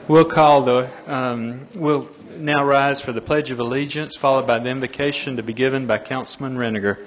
We'll now rise for the Pledge of Allegiance, followed by the invocation to be given by Councilman Reniger.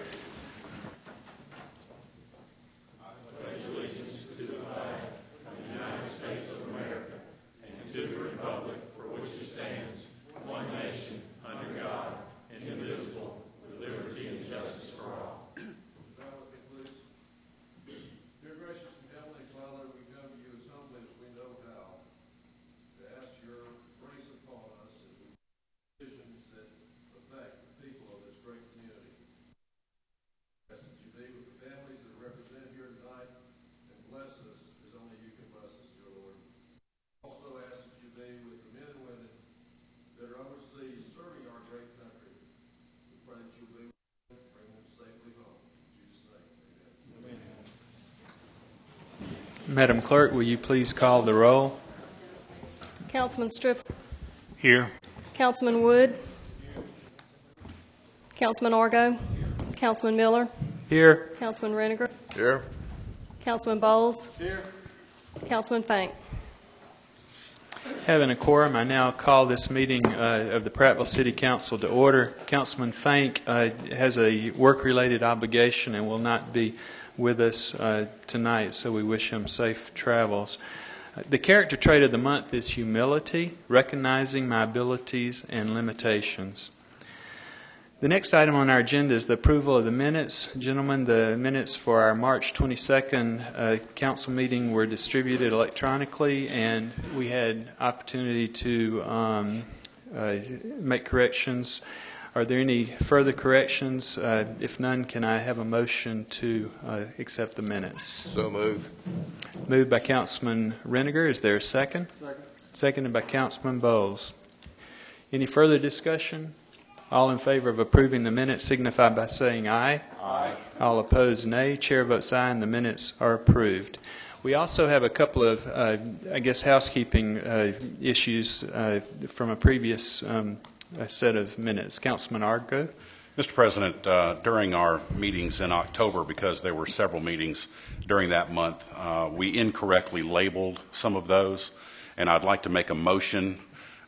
Madam Clerk, will you please call the roll? Councilman Stripp. Here. Councilman Wood. Councilman Argo. Councilman Miller. Here. Councilman Reniger. Here. Councilman Bowles. Here. Councilman Fank. Having a quorum, I now call this meeting of the Prattville City Council to order. Councilman Fank has a work-related obligation and will not be with us tonight, so we wish him safe travels. The character trait of the month is humility, recognizing my abilities and limitations. The next item on our agenda is the approval of the minutes. Gentlemen, the minutes for our March 22nd council meeting were distributed electronically, and we had opportunity to make corrections. Are there any further corrections? If none, can I have a motion to accept the minutes? So move. Moved by Councilman Reniger. Is there a second? Second. Seconded by Councilman Bowles. Any further discussion? All in favor of approving the minutes signify by saying aye. Aye. All opposed, nay. Chair votes aye, and the minutes are approved. We also have a couple of, housekeeping issues from a previous set of minutes. Councilman Argo. Mr. President, during our meetings in October, because there were several meetings during that month, we incorrectly labeled some of those, and I'd like to make a motion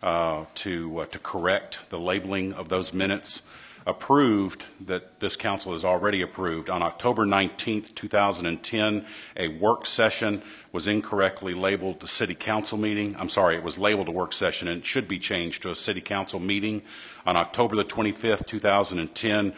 to correct the labeling of those minutes. Approved, that this council has already approved. On October 19th, 2010, a work session was incorrectly labeled the city council meeting. I'm sorry, it was labeled a work session, and it should be changed to a city council meeting. On October the 25th, 2010,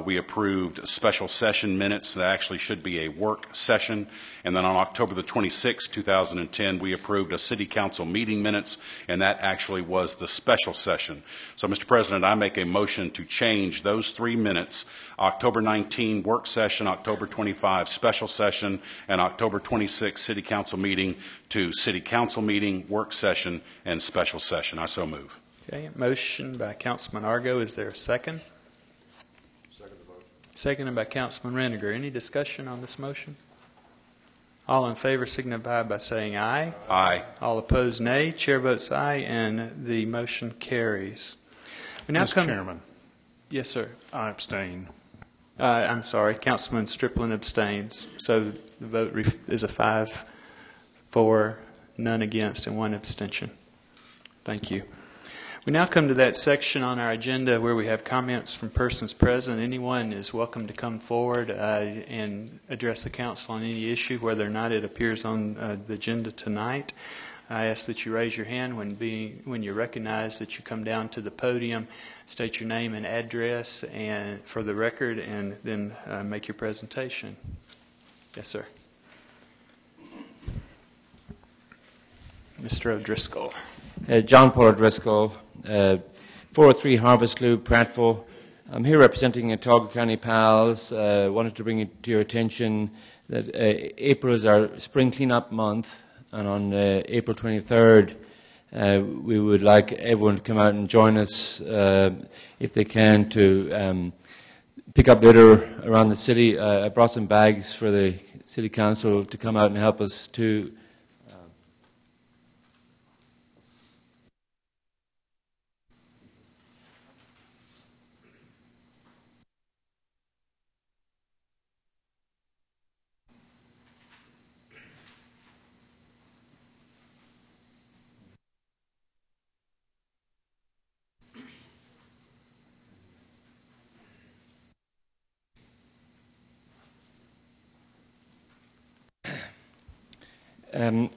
we approved special session minutes that actually should be a work session. And then on October the 26th, 2010, we approved a city council meeting minutes, and that actually was the special session. So, Mr. President, I make a motion to change those three minutes: October 19 work session, October 25 special session, and October 26 city council meeting to city council meeting, work session, and special session. I so move. Okay, motion by Councilman Argo. Is there a second? Second the motion. Seconded by Councilman Reniger. Any discussion on this motion? All in favor signify by saying aye. Aye. All opposed, nay. Chair votes aye, and the motion carries. We now Mr. Chairman. Yes, sir. I abstain. I'm sorry. Councilman Strickland abstains. So the vote is a 5-4, none against, and 1 abstention. Thank you. We now come to that section on our agenda where we have comments from persons present. Anyone is welcome to come forward and address the council on any issue, whether or not it appears on the agenda tonight. I ask that you raise your hand when you're recognized, that you come down to the podium, state your name and address and for the record, and then make your presentation. Yes, sir. Mr. O'Driscoll. John Paul O'Driscoll, 403 Harvest Loop, Prattville. I'm here representing Otago County Pals. Wanted to bring it to your attention that April is our spring cleanup month, and on April 23rd, we would like everyone to come out and join us, if they can, to pick up litter around the city. I brought some bags for the City Council to come out and help us to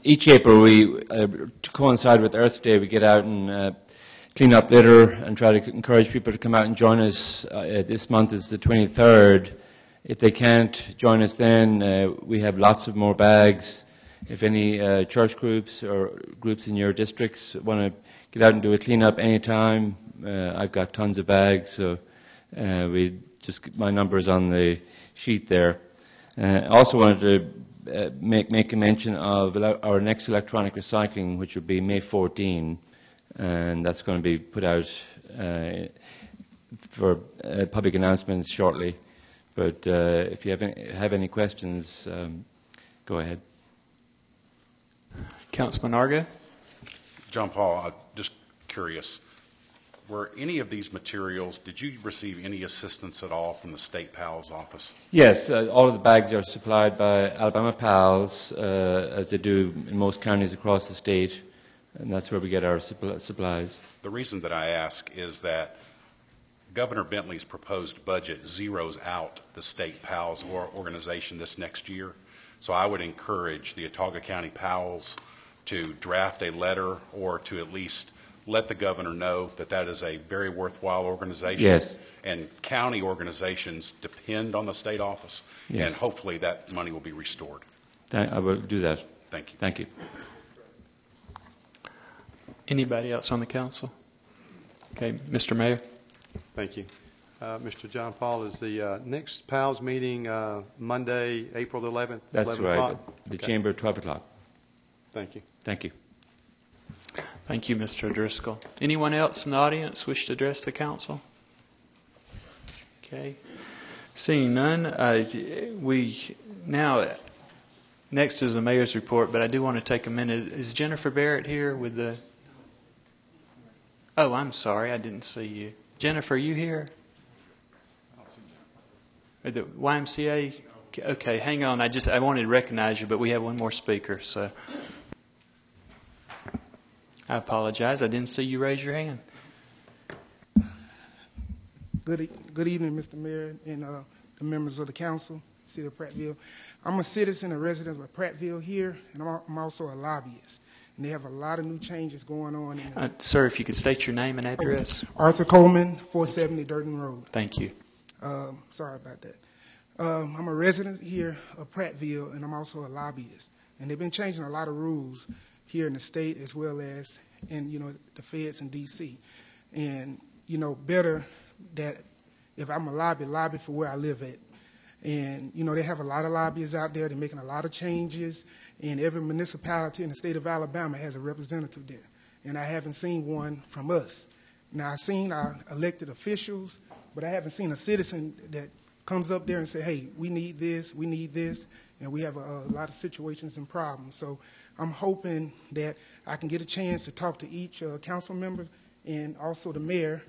Each April, to coincide with Earth Day, we get out and clean up litter and try to encourage people to come out and join us. This month is the 23rd. If they can't join us then, we have lots of more bags. If any church groups or groups in your districts want to get out and do a clean-up anytime, I've got tons of bags, so my number's on the sheet there. I also wanted to make a mention of our next electronic recycling, which will be May 14, and that's going to be put out for public announcements shortly. But if you have any questions, go ahead. Councilman Argo? John Paul, just curious, were any of these materials, did you receive any assistance at all from the State PALS office? Yes, all of the bags are supplied by Alabama PALS, as they do in most counties across the state, and that's where we get our supplies. The reason that I ask is that Governor Bentley's proposed budget zeroes out the State PALS organization this next year, so I would encourage the Autauga County PALS to draft a letter or to at least let the governor know that that is a very worthwhile organization. Yes. And county organizations depend on the state office, yes. And hopefully that money will be restored. I will do that. Thank you. Thank you. Anybody else on the council? Okay, Mr. Mayor. Thank you. Mr. John Paul, is the next PALS meeting Monday, April the 11th? That's 11 right. o'clock? The Okay. chamber, 12 o'clock. Thank you. Thank you. Thank you, Mr. Driscoll. Anyone else in the audience wish to address the council? Okay. Seeing none, next is the mayor's report, but I do want to take a minute. Is Jennifer Barrett here with the... Oh, I'm sorry, I didn't see you. Jennifer, are you here? Or the YMCA? Okay, hang on. I wanted to recognize you, but we have one more speaker, so... I apologize. I didn't see you raise your hand. Good evening, Mr. Mayor and the members of the council, City of Prattville. I'm a citizen and resident of Prattville here, and I'm also a lobbyist. And they have a lot of new changes going on. Sir, if you could state your name and address. Arthur Coleman, 470 Durden Road. Thank you. Sorry about that. I'm a resident here of Prattville, and I'm also a lobbyist. And they've been changing a lot of rules here in the state as well as in, the feds in D.C. And, better that if I'm a lobby for where I live at. And, they have a lot of lobbyists out there. They're making a lot of changes. And every municipality in the state of Alabama has a representative there. And I haven't seen one from us. Now, I've seen our elected officials, but I haven't seen a citizen that comes up there and say, hey, we need this, and we have a lot of situations and problems. So I'm hoping that I can get a chance to talk to each council member and also the mayor,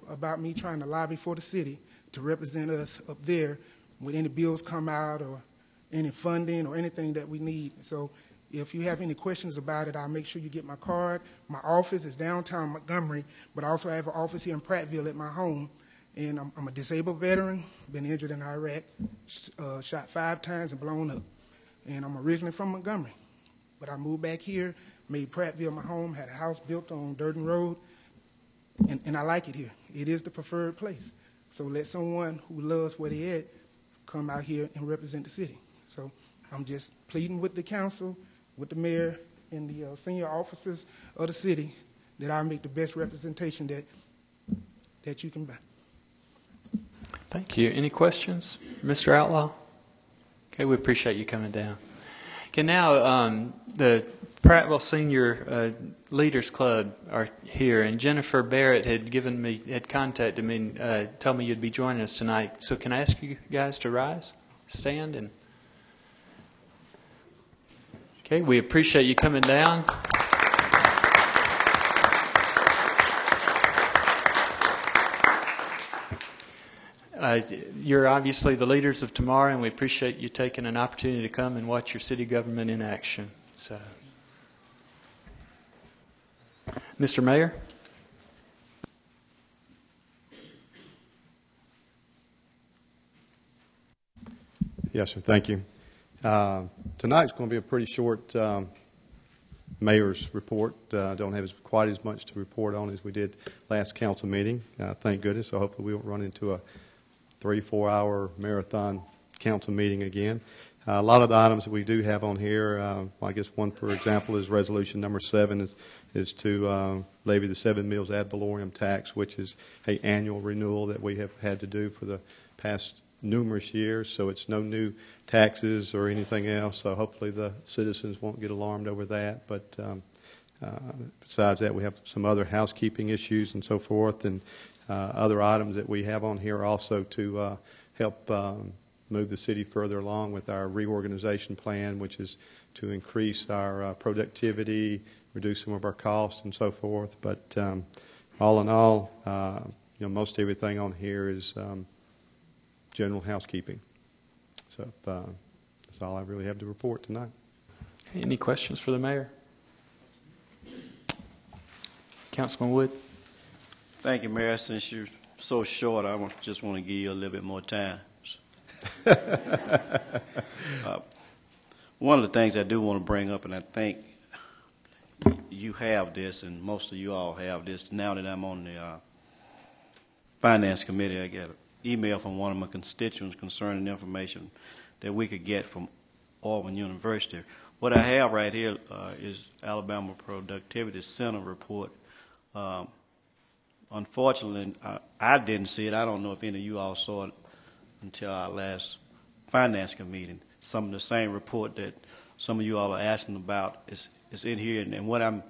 about me trying to lobby for the city to represent us up there when any bills come out or any funding or anything that we need. So if you have any questions about it, I'll make sure you get my card. My office is downtown Montgomery, but I also have an office here in Prattville at my home. And I'm a disabled veteran, been injured in Iraq, shot 5 times and blown up. And I'm originally from Montgomery. But I moved back here, made Prattville my home, had a house built on Durden Road, and I like it here. It is the preferred place. So let someone who loves where they at come out here and represent the city. So I'm just pleading with the council, with the mayor, and the senior officers of the city that I make the best representation that you can buy. Thank you. Any questions? Mr. Outlaw? Okay, we appreciate you coming down. Okay, now the Prattville Senior Leaders Club are here, and Jennifer Barrett had contacted me and told me you'd be joining us tonight. So can I ask you guys to rise, stand, and okay, we appreciate you coming down. You're obviously the leaders of tomorrow, and we appreciate you taking an opportunity to come and watch your city government in action. So, Mr. Mayor? Yes, sir. Thank you. Tonight's going to be a pretty short mayor's report. Don't have quite as much to report on as we did last council meeting, thank goodness. So hopefully we won't run into a 3-4 hour marathon council meeting again. A lot of the items that we do have on here, I guess one, for example, is resolution number 7 is to levy the 7 meals ad valorem tax, which is an annual renewal that we have had to do for the past numerous years. So it's no new taxes or anything else. So hopefully the citizens won't get alarmed over that. But besides that, we have some other housekeeping issues and so forth, and other items that we have on here also to help move the city further along with our reorganization plan, which is to increase our productivity, reduce some of our costs and so forth. But all in all, most everything on here is general housekeeping. So that's all I really have to report tonight. Any questions for the mayor? Councilman Wood? Thank you, Mayor. Since you're so short, I just want to give you a little bit more time. One of the things I do want to bring up, and I think you have this, and most of you all have this, now that I'm on the Finance Committee, I got an email from one of my constituents concerning information that we could get from Auburn University. What I have right here is Alabama Productivity Center report. Unfortunately, I didn't see it. I don't know if any of you all saw it until our last Finance Committee. Some of the same report that some of you all are asking about is in here. And what I'm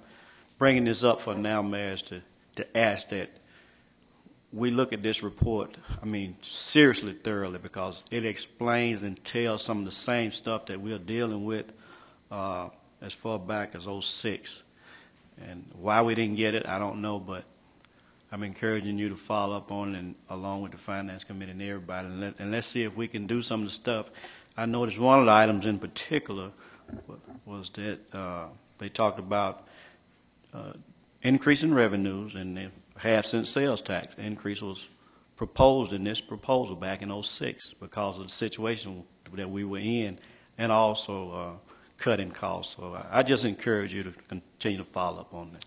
bringing this up for now, Mayor, is to ask that we look at this report, seriously, thoroughly, because it explains and tells some of the same stuff that we're dealing with as far back as '06. And why we didn't get it, I don't know, but I'm encouraging you to follow up on it, and along with the Finance Committee and everybody, and let's see if we can do some of the stuff. I noticed one of the items in particular was that they talked about increasing revenues and the half-cent sales tax. The increase was proposed in this proposal back in '06 because of the situation that we were in, and also cutting costs. So I just encourage you to continue to follow up on that.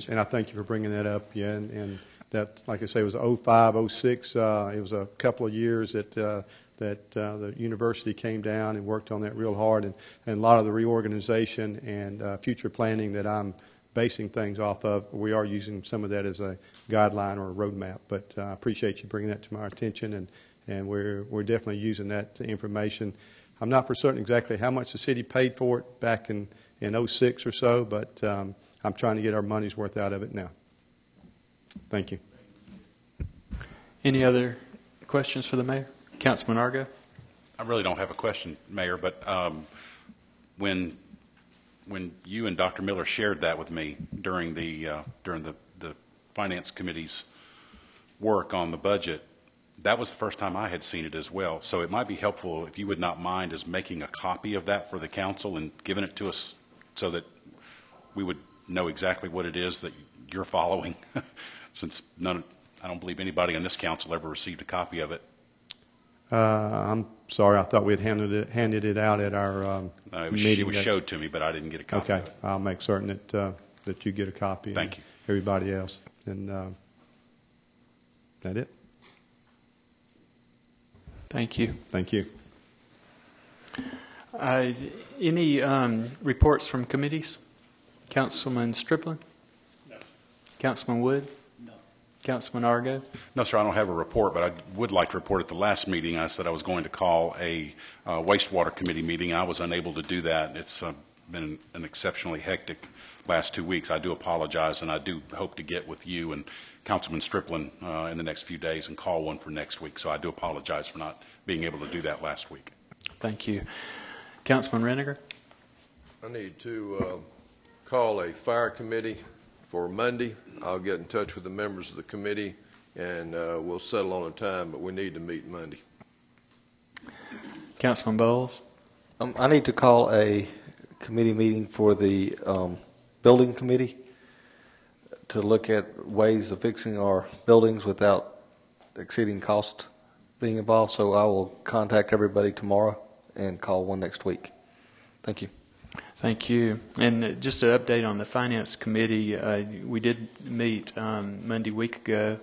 And I thank you for bringing that up. Yeah, and that, like I say, was '05, '06. It was a couple of years that the university came down and worked on that real hard, and a lot of the reorganization and future planning that I'm basing things off of, we are using some of that as a guideline or a roadmap. But I appreciate you bringing that to my attention, and we're definitely using that information. I'm not for certain exactly how much the city paid for it back in '06 or so, but I'm trying to get our money's worth out of it now. Thank you. Any other questions for the mayor? Councilman Argo? I really don't have a question, Mayor, but when you and Dr. Miller shared that with me during the Finance Committee's work on the budget, that was the first time I had seen it as well. So it might be helpful if you would not mind as making a copy of that for the council and giving it to us so that we would know exactly what it is that you're following, since I don't believe anybody on this council ever received a copy of it. I'm sorry, I thought we had handed it out at our meeting. It was showed to me, but I didn't get a copy of it. I'll make certain that you get a copy. Thank you. Everybody else. And that it? Thank you. Thank you. Any reports from committees? Councilman Striplin? No. Councilman Wood? No. Councilman Argo? No, sir, I don't have a report, but I would like to report at the last meeting I said I was going to call a wastewater committee meeting. I was unable to do that. It's been an exceptionally hectic last 2 weeks. I do apologize, and I do hope to get with you and Councilman Striplin in the next few days and call one for next week. So I do apologize for not being able to do that last week. Thank you. Councilman Renniger? I need to call a fire committee for Monday. I'll get in touch with the members of the committee, and we'll settle on a time, but we need to meet Monday. Councilman Bowles? I need to call a committee meeting for the building committee to look at ways of fixing our buildings without exceeding cost being involved. So I will contact everybody tomorrow and call one next week. Thank you. Thank you. And just an update on the Finance Committee, we did meet Monday week ago,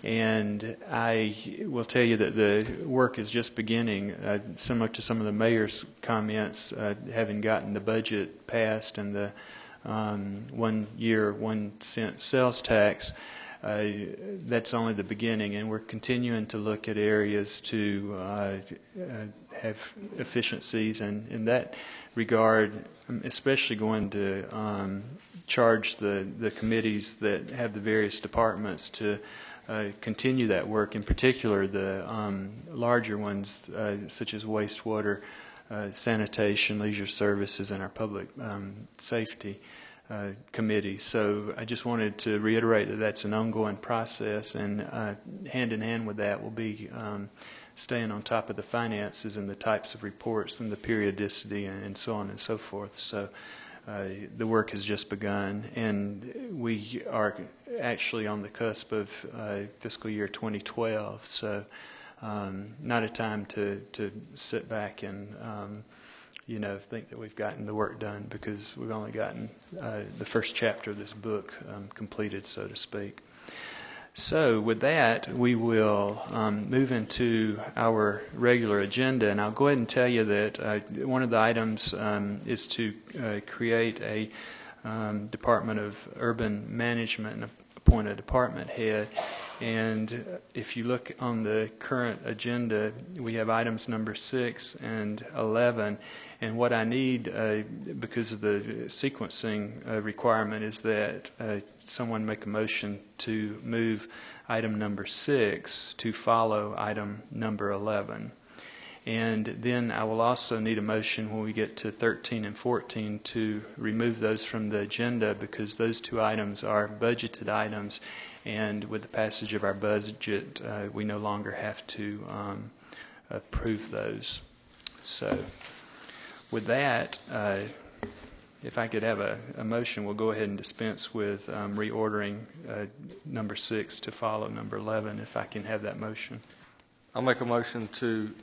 and I will tell you that the work is just beginning, similar to some of the mayor's comments, having gotten the budget passed and the 1 year, 1 cent sales tax. That's only the beginning, and we're continuing to look at areas to have efficiencies, and in that regard, I'm especially going to charge the committees that have the various departments to continue that work, in particular the larger ones such as wastewater, sanitation, leisure services, and our public safety committee. So I just wanted to reiterate that that's an ongoing process, and hand in hand with that will be staying on top of the finances and the types of reports and the periodicity and so on and so forth. So the work has just begun, and we are actually on the cusp of fiscal year 2012. So not a time to sit back and think that we've gotten the work done, because we've only gotten the first chapter of this book completed, so to speak. So with that, we will move into our regular agenda, and I'll go ahead and tell you that one of the items is to create a Department of Urban Management and appoint a department head. And if you look on the current agenda, we have items number 6 and 11. And what I need, because of the sequencing requirement, is that someone make a motion to move item number 6 to follow item number 11. And then I will also need a motion when we get to 13 and 14 to remove those from the agenda, because those two items are budgeted items, and with the passage of our budget, we no longer have to approve those. So with that, if I could have a motion, we'll go ahead and dispense with reordering number 6 to follow number 11, if I can have that motion. I'll make a motion to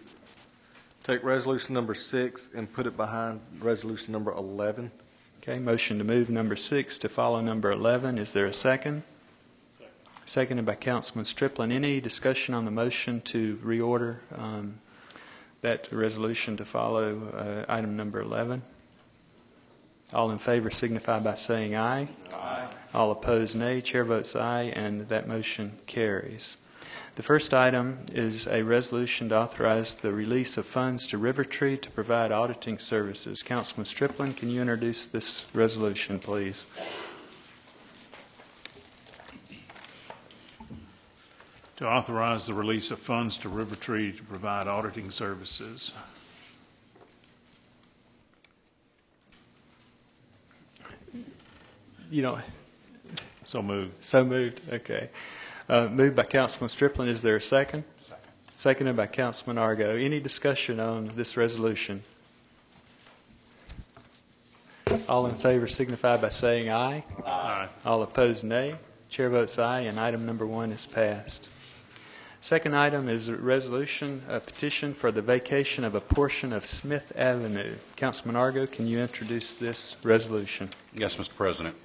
take resolution number 6 and put it behind resolution number 11. Okay, motion to move number 6 to follow number 11. Is there a second? Seconded by Councilman Striplin. Any discussion on the motion to reorder that resolution to follow item number 11? All in favor signify by saying aye. Aye. All opposed, nay. Chair votes aye, and that motion carries. The first item is a resolution to authorize the release of funds to Rivertree to provide auditing services. Councilman Striplin, can you introduce this resolution, please? To authorize the release of funds to Rivertree to provide auditing services. So moved. So moved. Okay. Moved by Councilman Striplin. Is there a second? Second. Seconded by Councilman Argo. Any discussion on this resolution? All in favor signify by saying aye. Aye. All opposed, nay. Chair votes aye, and item number 1 is passed. Second item is a resolution, a petition for the vacation of a portion of Smith Avenue. Councilman Argo, can you introduce this resolution? Yes, Mr. President.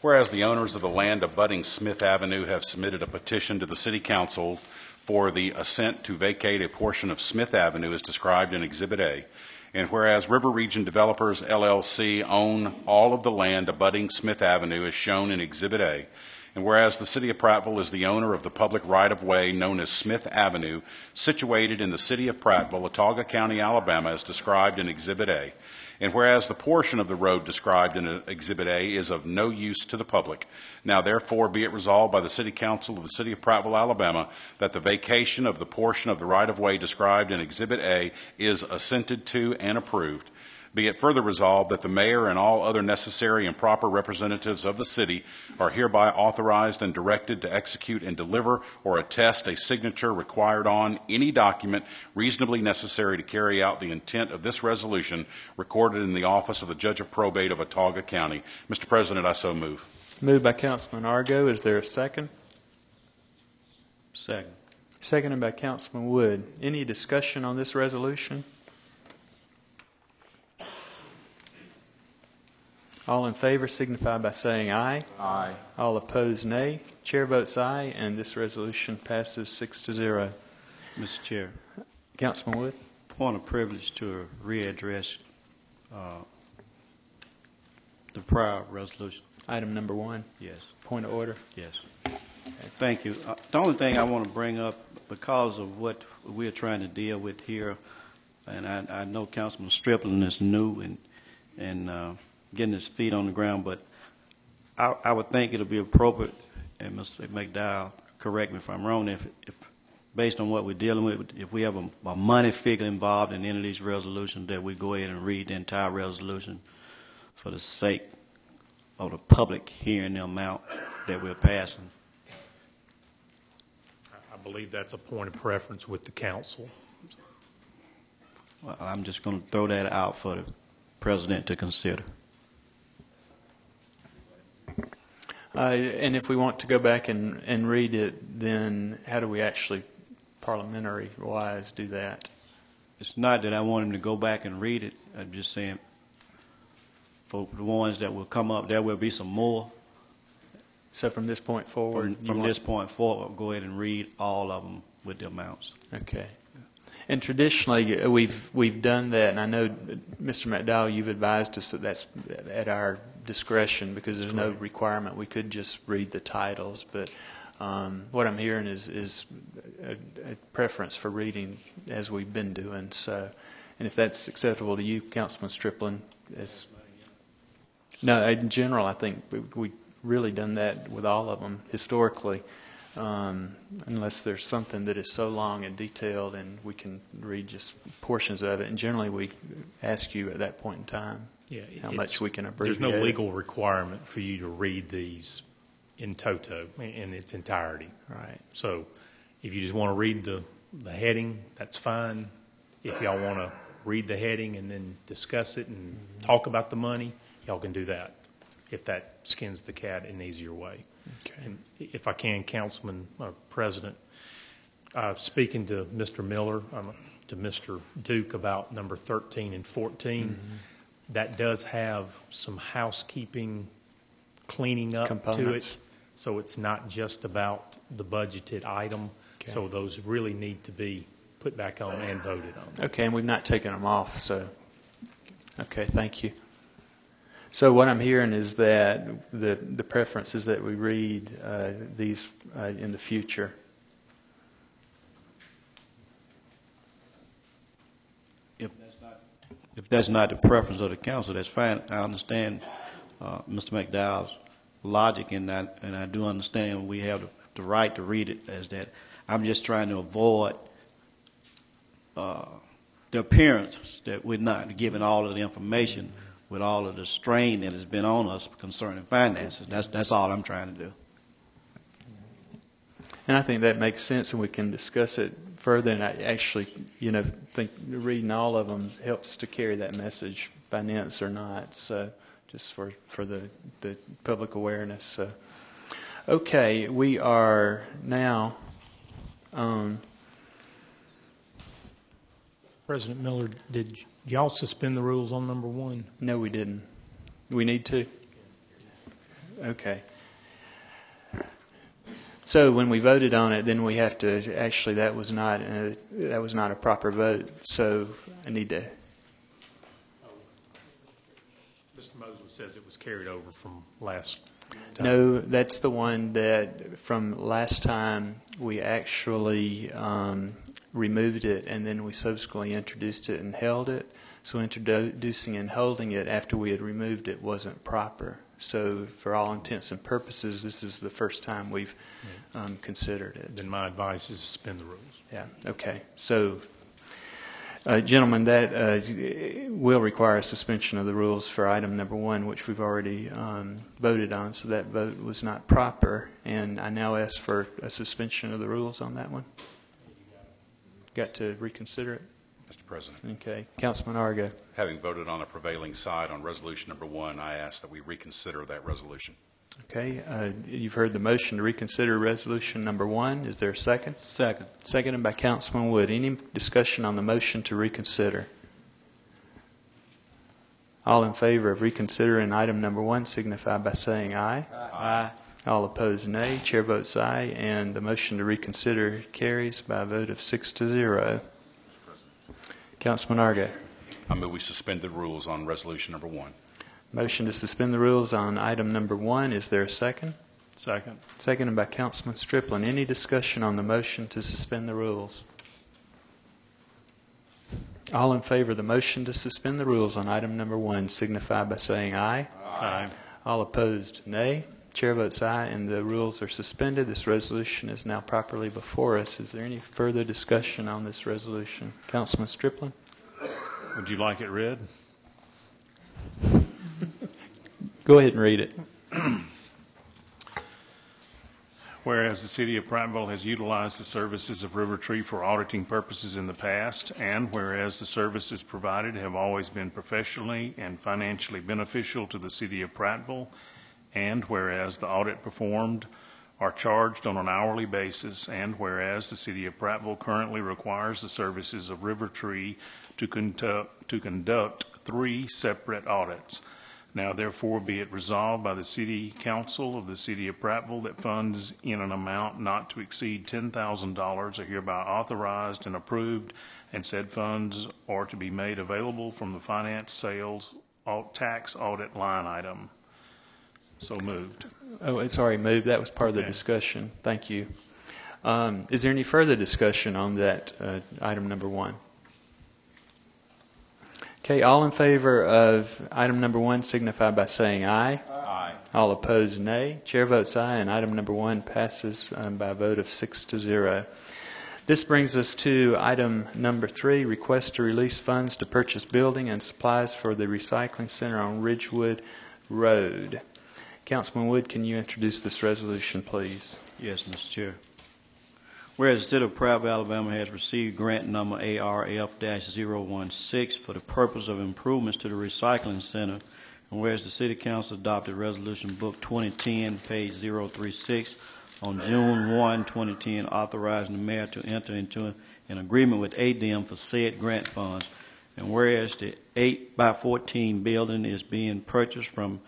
Whereas the owners of the land abutting Smith Avenue have submitted a petition to the City Council for the assent to vacate a portion of Smith Avenue as described in Exhibit A, and whereas River Region Developers, LLC own all of the land abutting Smith Avenue as shown in Exhibit A, and whereas the City of Prattville is the owner of the public right-of-way known as Smith Avenue, situated in the City of Prattville, Watauga County, Alabama, as described in Exhibit A, and whereas the portion of the road described in Exhibit A is of no use to the public, now therefore be it resolved by the City Council of the City of Prattville, Alabama, that the vacation of the portion of the right-of-way described in Exhibit A is assented to and approved. Be it further resolved that the mayor and all other necessary and proper representatives of the city are hereby authorized and directed to execute and deliver or attest a signature required on any document reasonably necessary to carry out the intent of this resolution recorded in the office of the Judge of Probate of Watauga County. Mr. President, I so move. Moved by Councilman Argo. Is there a second? Second. Seconded by Councilman Wood. Any discussion on this resolution? All in favor signify by saying aye. Aye. All opposed, nay. Chair votes aye, and this resolution passes 6-0. Mr. Chair, Councilman Wood? point of privilege to readdress the prior resolution. Item number 1. Yes. Point of order. Yes. Thank you. The only thing I want to bring up, because of what we're trying to deal with here, and I know Councilman Strickland is new and getting his feet on the ground, but I would think it would be appropriate, and Mr. McDowell, correct me if I'm wrong, if based on what we're dealing with, if we have a money figure involved in any of these resolutions, that we go ahead and read the entire resolution for the sake of the public hearing the amount that we're passing. I believe that's a point of preference with the council. Well, I'm just going to throw that out for the president to consider. And if we want to go back and read it, then how do we actually, parliamentary-wise, do that? It's not that I want him to go back and read it. I'm just saying for the ones that will come up, there will be some more. So from this point forward? From this point forward, we'll go ahead and read all of them with the amounts. Okay. And traditionally, we've done that, and I know, Mr. McDowell, you've advised us that that's at our discretion because there's no requirement. We could just read the titles, but what I'm hearing is a preference for reading as we've been doing. So, and if that's acceptable to you, Councilman Strickland, no, in general, I think we really done that with all of them historically. Unless there's something that is so long and detailed and we can read just portions of it. And generally we ask you at that point in time how much we can abbreviate. There's no legal requirement for you to read these in toto, in its entirety. Right. So if you just want to read the heading, that's fine. If y'all want to read the heading and then discuss it and talk about the money, y'all can do that if that skins the cat in an easier way. Okay. And if I can, Councilman or President, speaking to Mr. Miller, to Mr. Duke about number 13 and 14, that does have some housekeeping cleaning up Components. to it. So it's not just about the budgeted item. Okay. So those really need to be put back on and voted on. Okay, and we've not taken them off, so, okay, thank you. So what I'm hearing is that the preference is that we read these in the future. If that's not the preference of the council, that's fine. I understand Mr. McDowell's logic in that, and I do understand we have the right to read it as that. I'm just trying to avoid the appearance that we're not giving all of the information with all of the strain that has been on us concerning finances. That's all I'm trying to do. And I think that makes sense, and we can discuss it further. And I actually, think reading all of them helps to carry that message, finance or not. So, just for the public awareness. So, okay, we are now. President Miller, did y'all suspend the rules on number 1? No, we didn't. We need to? Okay. So when we voted on it, then we have to, actually that was not a proper vote. So I need to. Mr. Mosley says it was carried over from last time. No, that's the one that from last time we actually removed it, and then we subsequently introduced it and held it. So introducing and holding it after we had removed it wasn't proper. So for all intents and purposes, this is the first time we've considered it. Then my advice is suspend the rules. Yeah, okay. So, gentlemen, that will require a suspension of the rules for item number 1, which we've already voted on. So that vote was not proper. And I now ask for a suspension of the rules on that one. Got to reconsider it? Mr. President. Okay. Councilman Argo. Having voted on the prevailing side on resolution number 1, I ask that we reconsider that resolution. Okay. You've heard the motion to reconsider resolution number 1. Is there a second? Second. Seconded by Councilman Wood. Any discussion on the motion to reconsider? All in favor of reconsidering item number 1 signify by saying aye. Aye. All opposed, nay. Chair votes aye, and the motion to reconsider carries by a vote of 6-0. Councilman Argo. I move we suspend the rules on resolution number 1. Motion to suspend the rules on item number 1. Is there a second? Second. Seconded by Councilman Striplin. Any discussion on the motion to suspend the rules? All in favor of the motion to suspend the rules on item number 1 signify by saying aye. Aye. All opposed, nay. Chair votes aye, and the rules are suspended. This resolution is now properly before us. Is there any further discussion on this resolution? Councilman Striplin? Would you like it read? Go ahead and read it. Whereas the City of Prattville has utilized the services of River Tree for auditing purposes in the past, and whereas the services provided have always been professionally and financially beneficial to the City of Prattville, and whereas the audit performed are charged on an hourly basis, and whereas the City of Prattville currently requires the services of River Tree to conduct 3 separate audits. Now, therefore, be it resolved by the City Council of the City of Prattville that funds in an amount not to exceed $10,000 are hereby authorized and approved, and said funds are to be made available from the finance sales tax audit line item. So moved. Oh, it's already moved. That was part of the discussion. Thank you. Is there any further discussion on that item number 1? Okay, all in favor of item number 1 signify by saying aye. Aye. All opposed, nay. Chair votes aye, and item number 1 passes by a vote of 6-0. This brings us to item number 3, request to release funds to purchase building and supplies for the recycling center on Ridgewood Road. Councilman Wood, can you introduce this resolution, please? Yes, Mr. Chair. Whereas the City of Prattville, Alabama has received grant number ARF-016 for the purpose of improvements to the recycling center, and whereas the City Council adopted Resolution Book 2010, page 036, on June 1, 2010, authorizing the mayor to enter into an agreement with ADM for said grant funds, and whereas the 8x14 building is being purchased from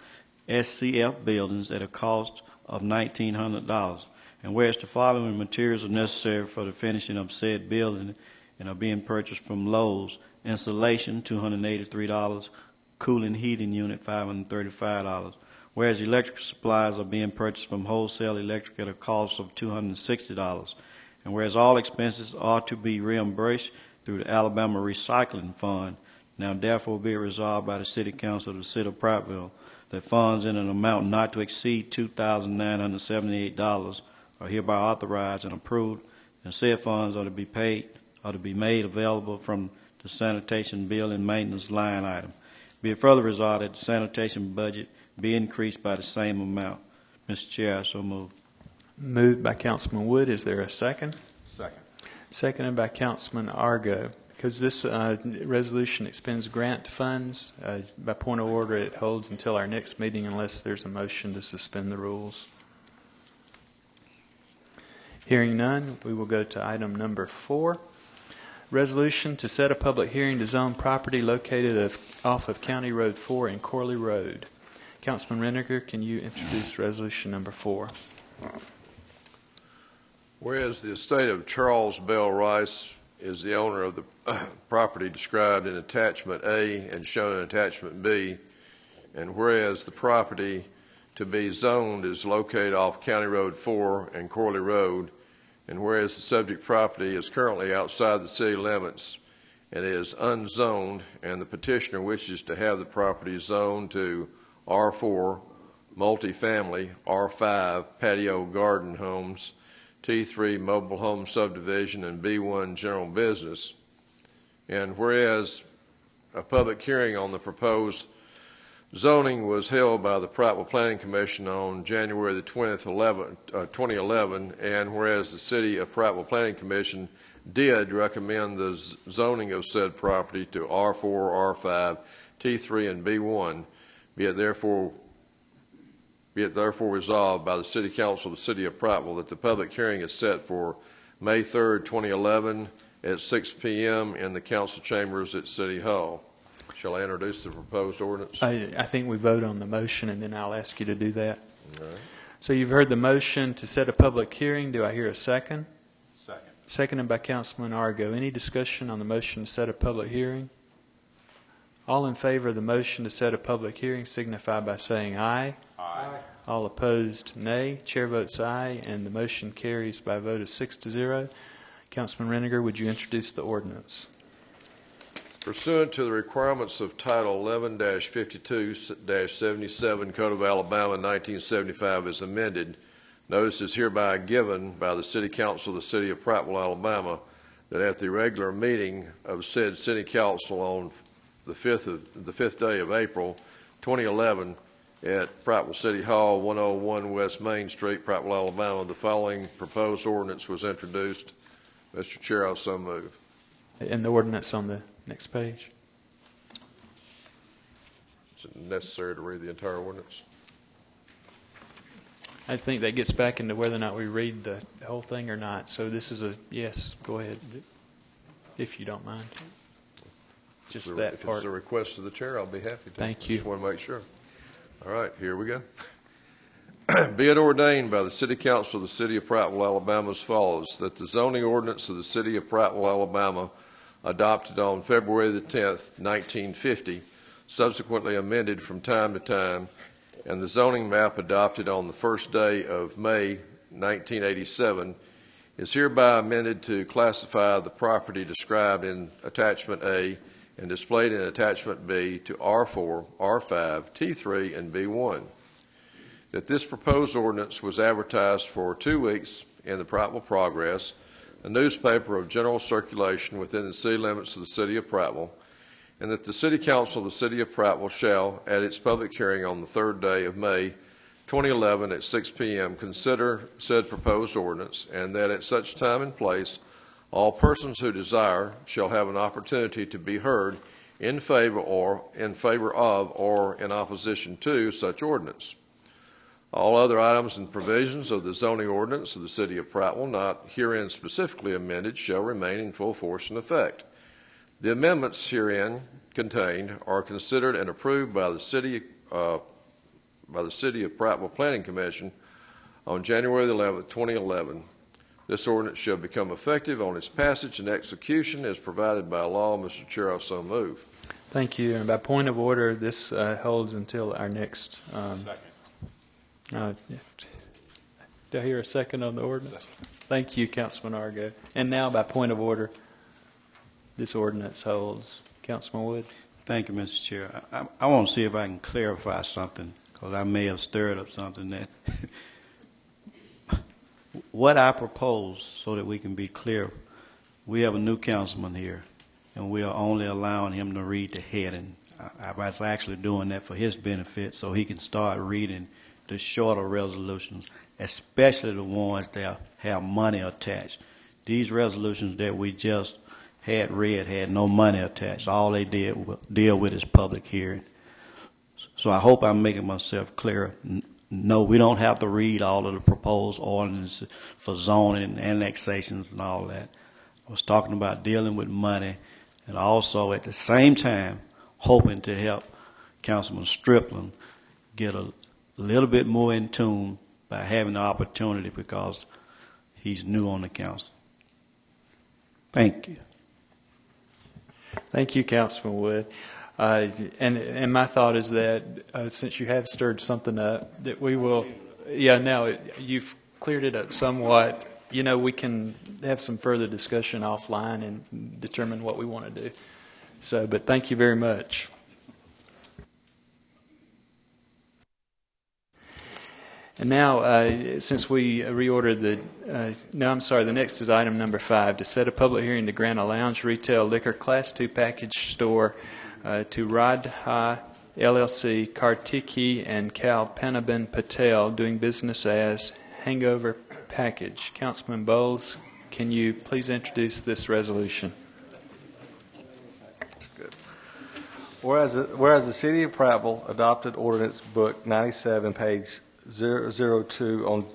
SCF Buildings at a cost of $1,900. And whereas the following materials are necessary for the finishing of said building and are being purchased from Lowe's: insulation, $283, cooling heating unit, $535. Whereas electrical supplies are being purchased from Wholesale Electric at a cost of $260. And whereas all expenses are to be reimbursed through the Alabama Recycling Fund, now therefore be it resolved by the City Council of the City of Prattville that funds in an amount not to exceed $2,978 are hereby authorized and approved, and said funds are to be made available from the sanitation bill and maintenance line item. Be it further resolved that the sanitation budget be increased by the same amount. Mr. Chair, I so move. Moved by Councilman Wood. Is there a second? Second. Seconded by Councilman Argo. Because this resolution expends grant funds, by point of order, it holds until our next meeting unless there's a motion to suspend the rules. Hearing none, we will go to item number 4. Resolution to set a public hearing to zone property located off of County Road 4 and Corley Road. Councilman Renniger, can you introduce resolution number 4? Whereas the estate of Charles Bell Rice is the owner of the property described in Attachment A and shown in Attachment B, and whereas the property to be zoned is located off County Road 4 and Corley Road, and whereas the subject property is currently outside the city limits and is unzoned, and the petitioner wishes to have the property zoned to R4, multifamily, R5, patio garden homes, T3, mobile home subdivision, and B1, general business. And whereas a public hearing on the proposed zoning was held by the Prattville Planning Commission on January the 20th, 2011, and whereas the City of Prattville Planning Commission did recommend the zoning of said property to R4, R5, T3, and B1, be it therefore resolved by the City Council of the City of Prattville that the public hearing is set for May 3rd, 2011 at 6 p.m. in the council chambers at City Hall. Shall I introduce the proposed ordinance? I think we vote on the motion, and then I'll ask you to do that. All right. So you've heard the motion to set a public hearing. Do I hear a second? Second. Seconded by Councilman Argo. Any discussion on the motion to set a public hearing? All in favor of the motion to set a public hearing signify by saying aye. Aye. All opposed, nay. Chair votes aye, and the motion carries by a vote of 6-0. Councilman Reniger, would you introduce the ordinance? Pursuant to the requirements of Title 11-52-77 Code of Alabama 1975 as amended, notice is hereby given by the City Council of the City of Prattville, Alabama, that at the regular meeting of said City Council on the 5th day of April 2011 at Prattville City Hall, 101 West Main Street, Prattville, Alabama, the following proposed ordinance was introduced. Mr. Chair, I so move. And the ordinance on the next page. Is it necessary to read the entire ordinance? I think that gets back into whether or not we read the whole thing or not. So this is a yes. Go ahead, if you don't mind. Just that If part. it's a request of the chair, I'll be happy to. Thank you. Just want to make sure. All right, here we go. Be it ordained by the City Council of the City of Prattville, Alabama as follows, that the zoning ordinance of the City of Prattville, Alabama, adopted on February the 10th, 1950, subsequently amended from time to time, and the zoning map adopted on the first day of May 1987 is hereby amended to classify the property described in Attachment A and displayed in Attachment B to R4, R5, T3, and B1. That this proposed ordinance was advertised for 2 weeks in the Prattville Progress, a newspaper of general circulation within the city limits of the City of Prattville, and that the City Council of the City of Prattville shall, at its public hearing on the 3rd day of May 2011 at 6 p.m., consider said proposed ordinance, and that at such time and place all persons who desire shall have an opportunity to be heard in favor of or in opposition to such ordinance. All other items and provisions of the zoning ordinance of the City of Prattville not herein specifically amended shall remain in full force and effect. The amendments herein contained are considered and approved by the City of Prattville Planning Commission on January 11, 2011. This ordinance shall become effective on its passage and execution as provided by law. Mr. Chair, I so move. Thank you. And by point of order, this holds until our next. Second. Do I hear a second on the ordinance? Thank you, Councilman Argo. And now, by point of order, this ordinance holds. Councilman Wood. Thank you, Mr. Chair. I want to see if I can clarify something, because I may have stirred up something that what I propose, so that we can be clear, we have a new councilman here, and we are only allowing him to read the heading. I was actually doing that for his benefit, so he can start reading the shorter resolutions, especially the ones that have money attached. These resolutions that we just had read had no money attached. All they did was deal with is public hearing. So I hope I'm making myself clear. No, we don't have to read all of the proposed ordinances for zoning and annexations and all that. I was talking about dealing with money, and also at the same time hoping to help Councilman Strickland get a little bit more in tune by having the opportunity, because he's new on the council. Thank you. Thank you, Councilman Wood. And my thought is that since you have stirred something up, that we will, you've cleared it up somewhat. You know, we can have some further discussion offline and determine what we want to do. So, but thank you very much. And now, since we reordered the next is item number 5, to set a public hearing to grant a lounge retail liquor Class 2 package store to Radha LLC, Kartiki and Kal Panaban Patel, doing business as Hangover Package. Councilman Bowles, can you please introduce this resolution? Good. Whereas the City of Prattville adopted Ordinance Book 97, page 002 on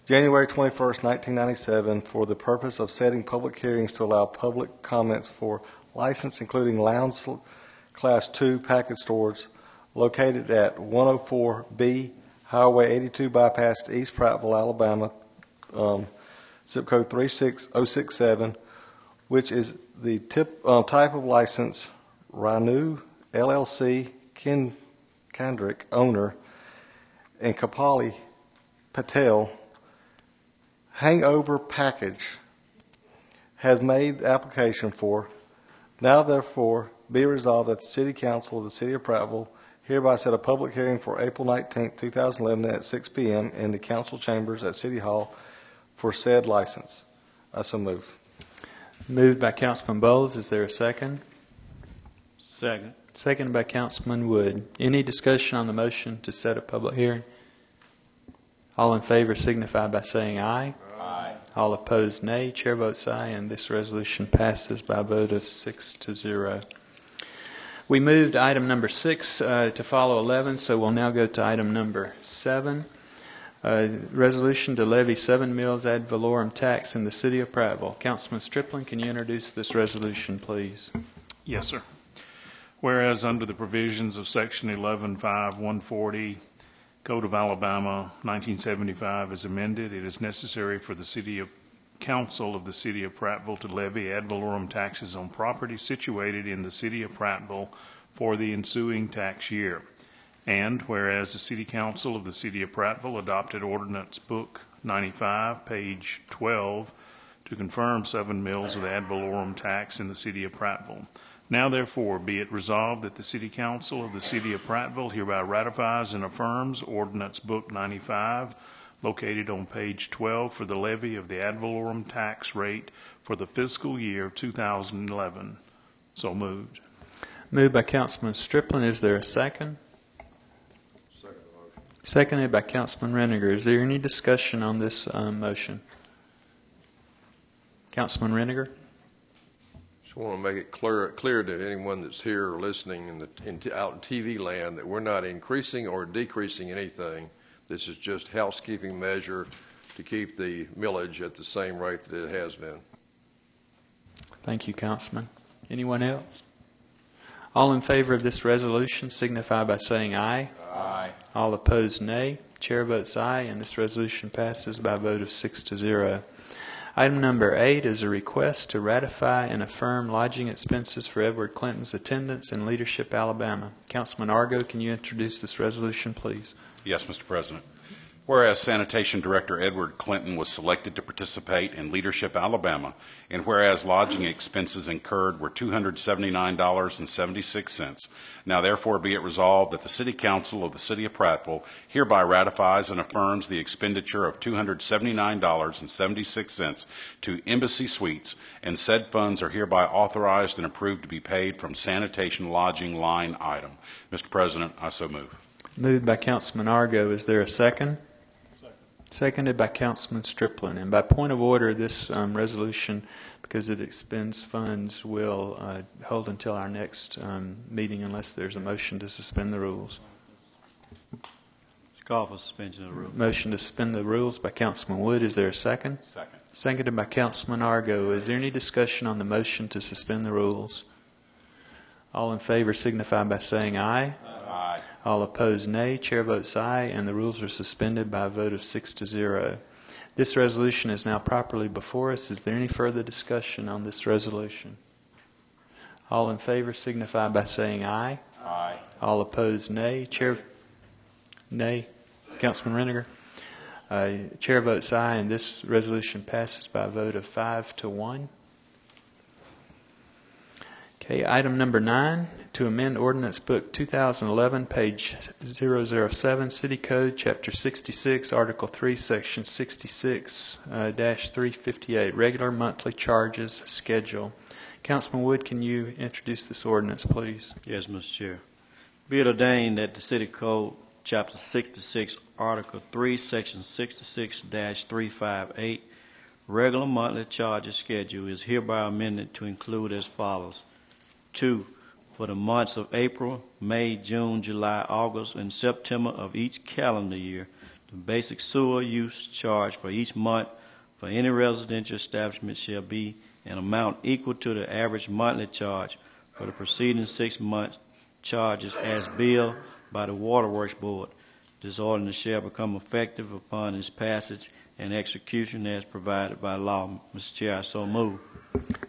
January 21st, 1997 for the purpose of setting public hearings to allow public comments for license, including lounge Class 2 package stores located at 104B Highway 82 bypass to East Prattville, Alabama, zip code 36067, which is the type of license Ranu LLC, Kendrick, owner, and Kapali Patel, Hangover Package, has made the application for. Now, therefore, be resolved that the City Council of the City of Prattville hereby set a public hearing for April 19, 2011 at 6 p.m. in the council chambers at City Hall for said license. I so move. Moved by Councilman Bowles. Is there a second? Second. Seconded by Councilman Wood. Any discussion on the motion to set a public hearing? All in favor signify by saying aye. Aye. All opposed, nay. Chair votes aye, and this resolution passes by a vote of 6-0. We moved item number 6 to follow 11, so we'll now go to item number 7. Resolution to levy 7 mills ad valorem tax in the City of Prattville. Councilman Striplin, can you introduce this resolution, please? Yes, sir. Whereas under the provisions of Section 11.5.140 Code of Alabama 1975 as amended, it is necessary for the Council of the City of Prattville to levy ad valorem taxes on property situated in the City of Prattville for the ensuing tax year. And whereas the City Council of the City of Prattville adopted Ordinance Book 95, page 12, to confirm 7 mills of ad valorem tax in the City of Prattville. Now, therefore, be it resolved that the City Council of the City of Prattville hereby ratifies and affirms Ordinance Book 95, located on page 12, for the levy of the ad valorem tax rate for the fiscal year 2011. So moved. Moved by Councilman Striplin. Is there a second? Seconded by Councilman Reniger. Is there any discussion on this motion? Councilman Reniger? Just want to make it clear to anyone that's here or listening out in TV land that we're not increasing or decreasing anything. This is just housekeeping measure to keep the millage at the same rate that it has been. Thank you, Councilman. Anyone else? All in favor of this resolution signify by saying aye. Aye. All opposed, nay. Chair votes aye, and this resolution passes by a vote of 6-0. Item number 8 is a request to ratify and affirm lodging expenses for Edward Clinton's attendance in Leadership, Alabama. Councilman Argo, can you introduce this resolution, please? Yes, Mr. President. Whereas Sanitation Director Edward Clinton was selected to participate in Leadership, Alabama, and whereas lodging expenses incurred were $279.76, now therefore be it resolved that the City Council of the City of Prattville hereby ratifies and affirms the expenditure of $279.76 to Embassy Suites, and said funds are hereby authorized and approved to be paid from sanitation lodging line item. Mr. President, I so move. Moved by Councilman Argo. Is there a second? Seconded by Councilman Striplin. And by point of order, this resolution, because it expends funds, will hold until our next meeting unless there's a motion to suspend the rules. Call for suspension of the rules. Motion to suspend the rules by Councilman Wood. Is there a second? Second. Seconded by Councilman Argo. Is there any discussion on the motion to suspend the rules? All in favor signify by saying aye. Aye. All opposed, nay. Chair votes aye, and the rules are suspended by a vote of 6-0. This resolution is now properly before us. Is there any further discussion on this resolution? All in favor signify by saying aye. Aye. All opposed, nay. Nay. Councilman Reniger? Chair votes aye, and this resolution passes by a vote of 5-1. Okay, item number 9, to amend Ordinance Book 2011, page 007, City Code, Chapter 66, Article 3, Section 66-358, Regular Monthly Charges Schedule. Councilman Wood, can you introduce this ordinance, please? Yes, Mr. Chair. Be it ordained that the City Code, Chapter 66, Article 3, Section 66-358, Regular Monthly Charges Schedule is hereby amended to include as follows. 2, for the months of April, May, June, July, August, and September of each calendar year, the basic sewer use charge for each month for any residential establishment shall be an amount equal to the average monthly charge for the preceding 6 months' charges as billed by the Waterworks Board. This ordinance shall become effective upon its passage and execution as provided by law. Mr. Chair, I so move.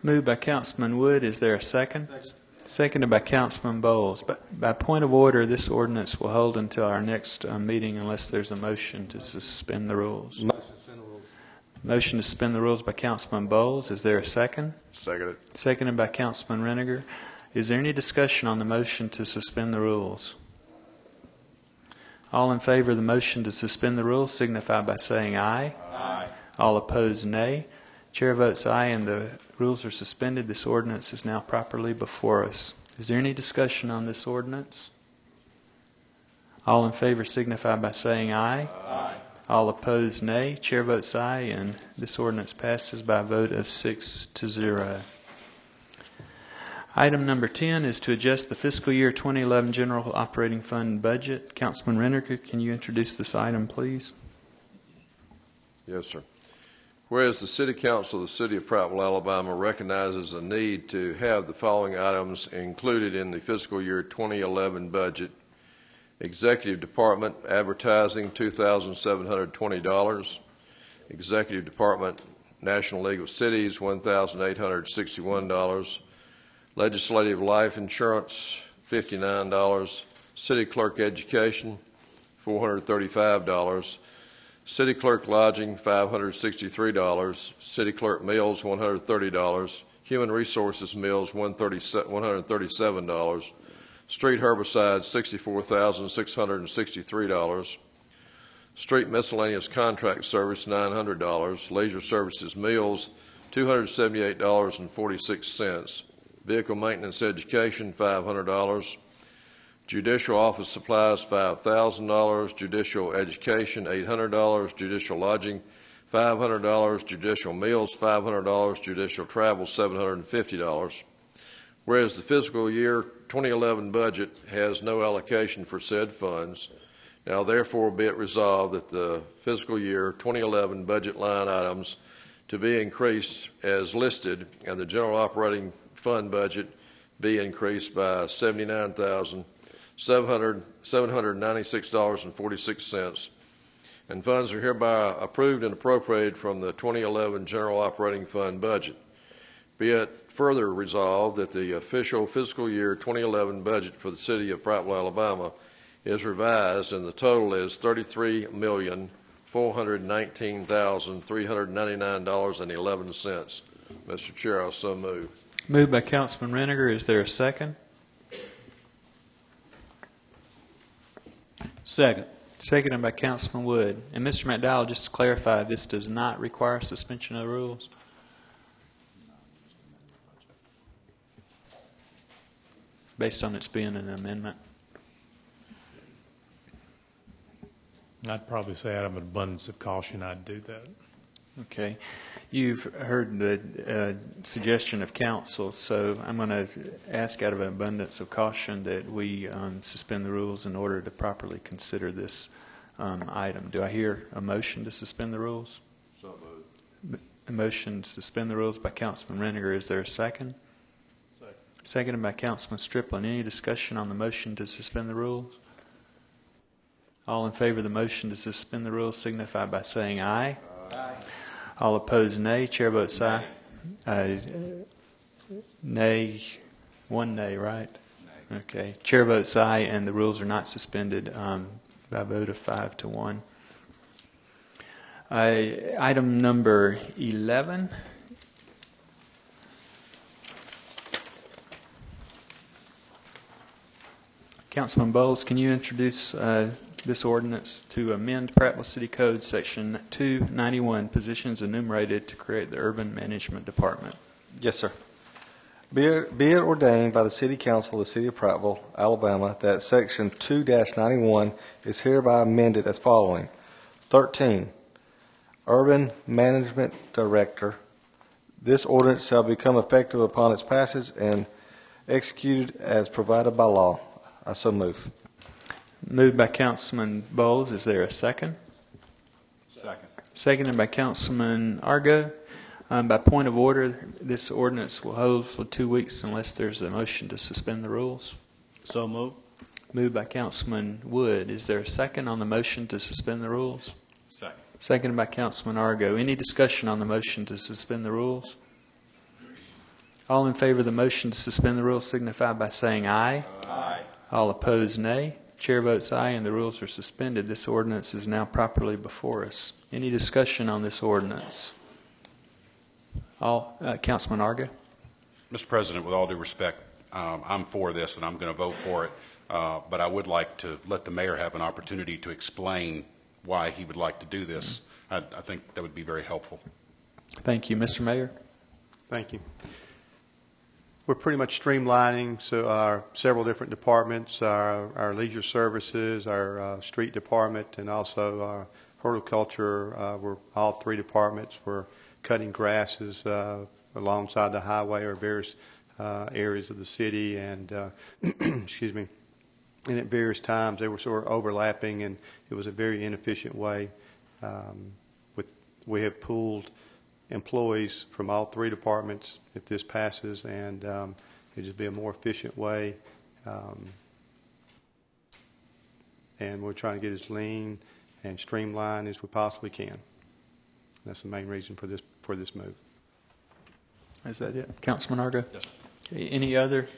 Moved by Councilman Wood. Is there a second? Seconded by Councilman Bowles. By point of order, this ordinance will hold until our next meeting unless there's a motion to suspend the rules. Motion to suspend the rules by Councilman Bowles. Is there a second? Seconded. Seconded by Councilman Reniger. Is there any discussion on the motion to suspend the rules? All in favor of the motion to suspend the rules signify by saying aye. Aye. All opposed, nay. Chair votes aye and the rules are suspended. This ordinance is now properly before us. Is there any discussion on this ordinance? All in favor signify by saying aye. Aye. All opposed, nay. Chair votes aye, and this ordinance passes by a vote of 6-0. Item number 10 is to adjust the fiscal year 2011 General Operating Fund budget. Councilman Reniger, can you introduce this item, please? Yes, sir. Whereas the City Council of the City of Prattville, Alabama recognizes a need to have the following items included in the fiscal year 2011 budget. Executive Department advertising, $2,720. Executive Department National League of Cities, $1,861. Legislative Life Insurance, $59. City Clerk Education, $435. City Clerk Lodging, $563. City Clerk Meals, $130. Human Resources Meals, $137. Street Herbicides, $64,663. Street Miscellaneous Contract Service, $900. Leisure Services Meals, $278.46. Vehicle Maintenance Education, $500. Judicial Office Supplies, $5,000. Judicial Education, $800. Judicial Lodging, $500. Judicial Meals, $500. Judicial Travel, $750. Whereas the fiscal year 2011 budget has no allocation for said funds, now therefore be it resolved that the fiscal year 2011 budget line items to be increased as listed and the general operating fund budget be increased by $79,796.46, and funds are hereby approved and appropriated from the 2011 general operating fund budget. Be it further resolved that the official fiscal year 2011 budget for the City of Prattville, Alabama is revised and the total is $33,419,399.11. Mr. Chair, I'll so move. Moved by Councilman Reniger. Is there a second? Second. Seconded by Councilman Wood. And Mr. McDowell, just to clarify, this does not require suspension of the rules? Based on its being an amendment? I'd probably say out of an abundance of caution, I'd do that. Okay. You've heard the suggestion of council, so I'm going to ask out of an abundance of caution that we suspend the rules in order to properly consider this item. Do I hear a motion to suspend the rules? So moved. A motion to suspend the rules by Councilman Reniger. Is there a second? Second. Seconded by Councilman Striplin. Any discussion on the motion to suspend the rules? All in favor of the motion to suspend the rules signify by saying aye. Aye. All opposed, nay. Chair votes aye. Nay. One nay, right? Nay. Okay. Chair votes aye, and the rules are not suspended by a vote of 5-1. Item number 11. Councilman Bowles, can you introduce this ordinance to amend Prattville City Code Section 291, positions enumerated to create the Urban Management Department? Yes, sir. Be it ordained by the City Council of the City of Prattville, Alabama, that Section 2-91 is hereby amended as following. 13, Urban Management Director. This ordinance shall become effective upon its passage and executed as provided by law. I so move. Moved by Councilman Bowles. Is there a second? Second. Seconded by Councilman Argo. By point of order, this ordinance will hold for 2 weeks unless there's a motion to suspend the rules. So moved. Moved by Councilman Wood. Is there a second on the motion to suspend the rules? Second. Seconded by Councilman Argo. Any discussion on the motion to suspend the rules? All in favor of the motion to suspend the rules signify by saying aye. Aye. All opposed, nay. Chair votes aye, and the rules are suspended. This ordinance is now properly before us. Any discussion on this ordinance? Councilman Argo. Mr. President, with all due respect, I'm for this and I'm going to vote for it, but I would like to let the mayor have an opportunity to explain why he would like to do this. I think that would be very helpful. Thank you. Mr. Mayor. Thank you. We're pretty much streamlining our several different departments, our leisure services, our street department, and also our horticulture. We're all three departments. We're cutting grasses alongside the highway or various areas of the city, and excuse me. And at various times they were sort of overlapping, and it was a very inefficient way. We have pooled employees from all three departments if this passes, and it'll just be a more efficient way. And we're trying to get as lean and streamlined as we possibly can. That's the main reason for this move. Is that it? Councilman Argo? Yes. Okay, any other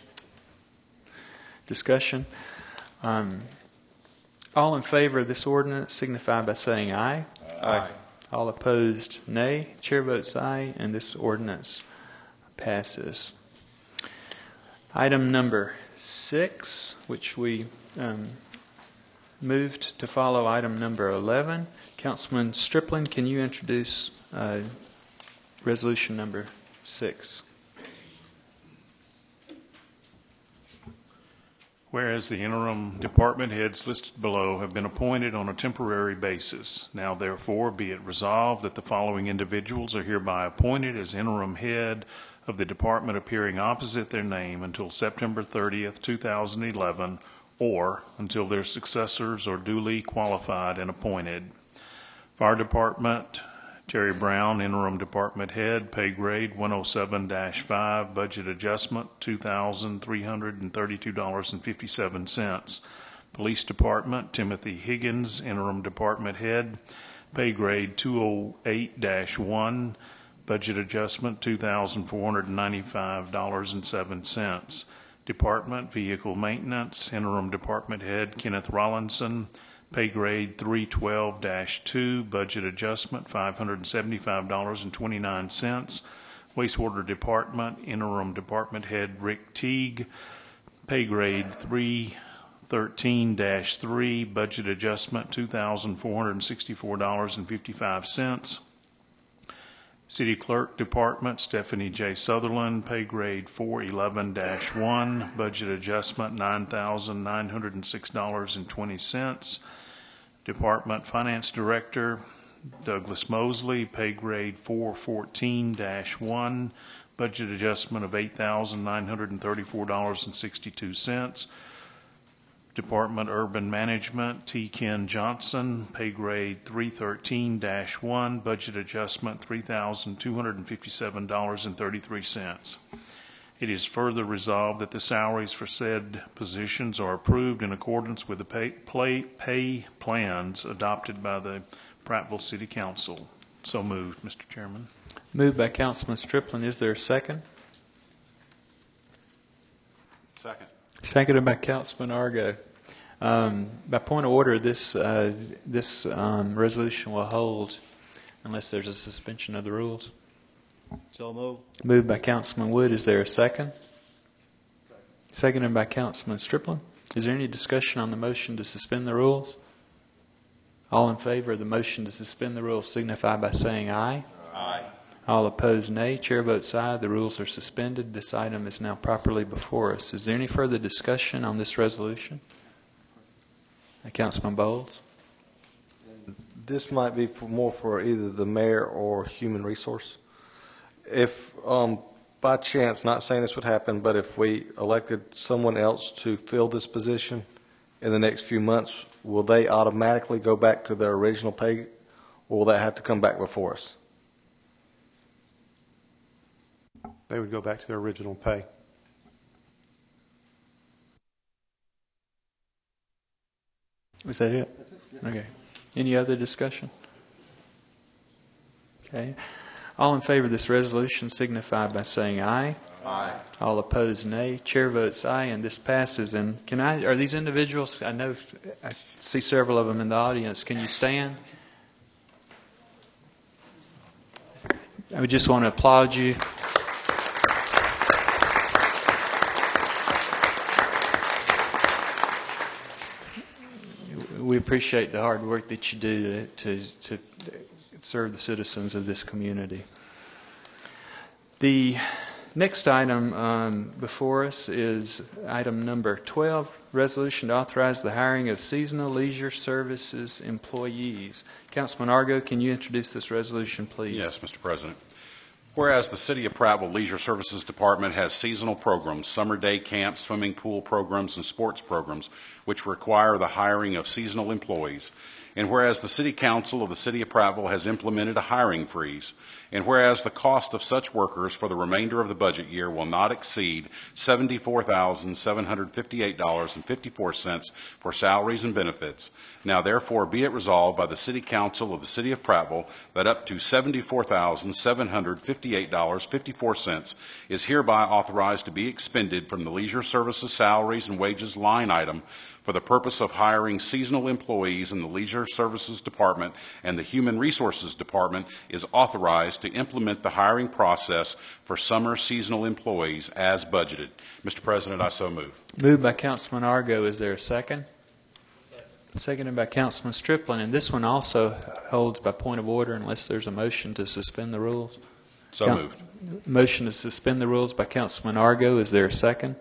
discussion? All in favor of this ordinance signify by saying aye. Aye. All opposed, nay. Chair votes aye, and this ordinance passes. Item number 6, which we moved to follow item number 11. Councilman Stripling, can you introduce resolution number 6? Whereas the interim department heads listed below have been appointed on a temporary basis, now therefore be it resolved that the following individuals are hereby appointed as interim head of the department appearing opposite their name until September 30th, 2011, or until their successors are duly qualified and appointed. Fire Department, Terry Brown, interim department head, pay grade 107-5, budget adjustment $2,332.57. Police Department, Timothy Higgins, interim department head, pay grade 208-1, budget adjustment $2,495.07. Department, Vehicle Maintenance, interim department head, Kenneth Rollinson, pay grade 312-2, budget adjustment $575.29. Wastewater Department, interim department head Rick Teague, pay grade 313-3, budget adjustment $2,464.55. City Clerk Department, Stephanie J. Sutherland, pay grade 411-1, budget adjustment $9,906.20. Department Finance Director, Douglas Mosley, pay grade 414-1, budget adjustment of $8,934.62. Department Urban Management, T. Ken Johnson, pay grade 313-1, budget adjustment $3,257.33. It is further resolved that the salaries for said positions are approved in accordance with the pay plans adopted by the Prattville City Council. So moved, Mr. Chairman. Moved by Councilman Stripling. Is there a second? Second. Seconded by Councilman Argo. By point of order, this resolution will hold unless there's a suspension of the rules. So moved. Moved by Councilman Wood. Is there a second? Seconded by Councilman Stripling. Is there any discussion on the motion to suspend the rules? All in favor of the motion to suspend the rules signify by saying aye. Aye. All opposed, nay. Chair votes aye. The rules are suspended. This item is now properly before us. Is there any further discussion on this resolution? Councilman Bowles. This might be more for either the mayor or human resource. If by chance, not saying this would happen, but if we elected someone else to fill this position in the next few months, will they automatically go back to their original pay, or will that have to come back before us? They would go back to their original pay. Was that it? Okay. Any other discussion? Okay. All in favor of this resolution signify by saying aye. Aye. All opposed, nay. Chair votes aye, and this passes. And are these individuals, I know, I see several of them in the audience. Can you stand? I would just want to applaud you. We appreciate the hard work that you do to serve the citizens of this community. The next item before us is item number 12, resolution to authorize the hiring of seasonal leisure services employees. Councilman Argo, can you introduce this resolution, please? Yes, Mr. President. Whereas the City of Prattville Leisure Services Department has seasonal programs, summer day camps, swimming pool programs, and sports programs, which require the hiring of seasonal employees. And whereas the City Council of the City of Prattville has implemented a hiring freeze, and whereas the cost of such workers for the remainder of the budget year will not exceed $74,758.54 for salaries and benefits, now therefore be it resolved by the City Council of the City of Prattville that up to $74,758.54 is hereby authorized to be expended from the Leisure Services Salaries and Wages line item for the purpose of hiring seasonal employees in the Leisure Services Department, and the Human Resources Department is authorized to implement the hiring process for summer seasonal employees as budgeted. Mr. President, I so move. Moved by Councilman Argo. Is there a second? Seconded by Councilman Striplin. And this one also holds by point of order unless there's a motion to suspend the rules. So moved. Motion to suspend the rules by Councilman Argo. Is there a second?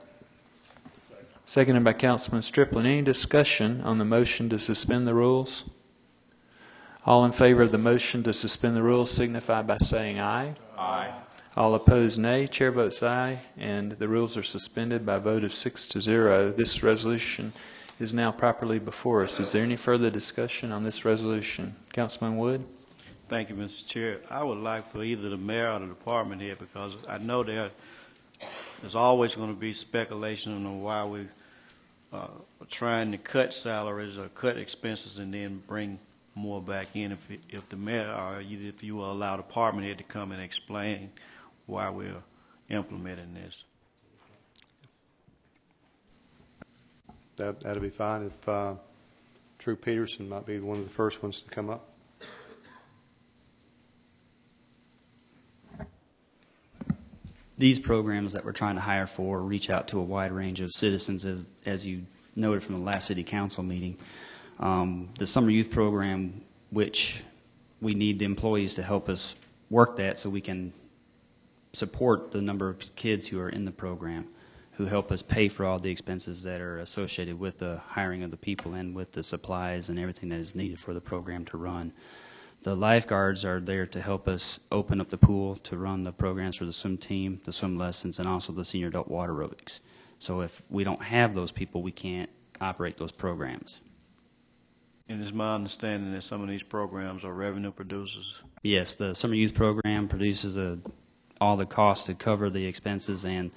Seconded by Councilman Striplin. Any discussion on the motion to suspend the rules? All in favor of the motion to suspend the rules signify by saying aye. Aye. All opposed, nay. Chair votes aye, and the rules are suspended by a vote of 6-0. This resolution is now properly before us. Is there any further discussion on this resolution? Councilman Wood? Thank you, Mr. Chair. I would like for either the mayor or the department head, because I know there's always going to be speculation on why we are trying to cut salaries or cut expenses and then bring more back in. If the mayor or if you will allow the department head to come and explain why we're implementing this. That'll be fine. If Drew Peterson might be one of the first ones to come up. These programs that we're trying to hire for reach out to a wide range of citizens, as you noted from the last city council meeting. The summer youth program, which we need the employees to help us work that so we can support the number of kids who are in the program, who help us pay for all the expenses that are associated with the hiring of the people and with the supplies and everything that is needed for the program to run. The lifeguards are there to help us open up the pool to run the programs for the swim team, the swim lessons, and also the senior adult water aerobics. So if we don't have those people, we can't operate those programs. And it's my understanding that some of these programs are revenue producers. Yes, the summer youth program produces all the costs to cover the expenses, and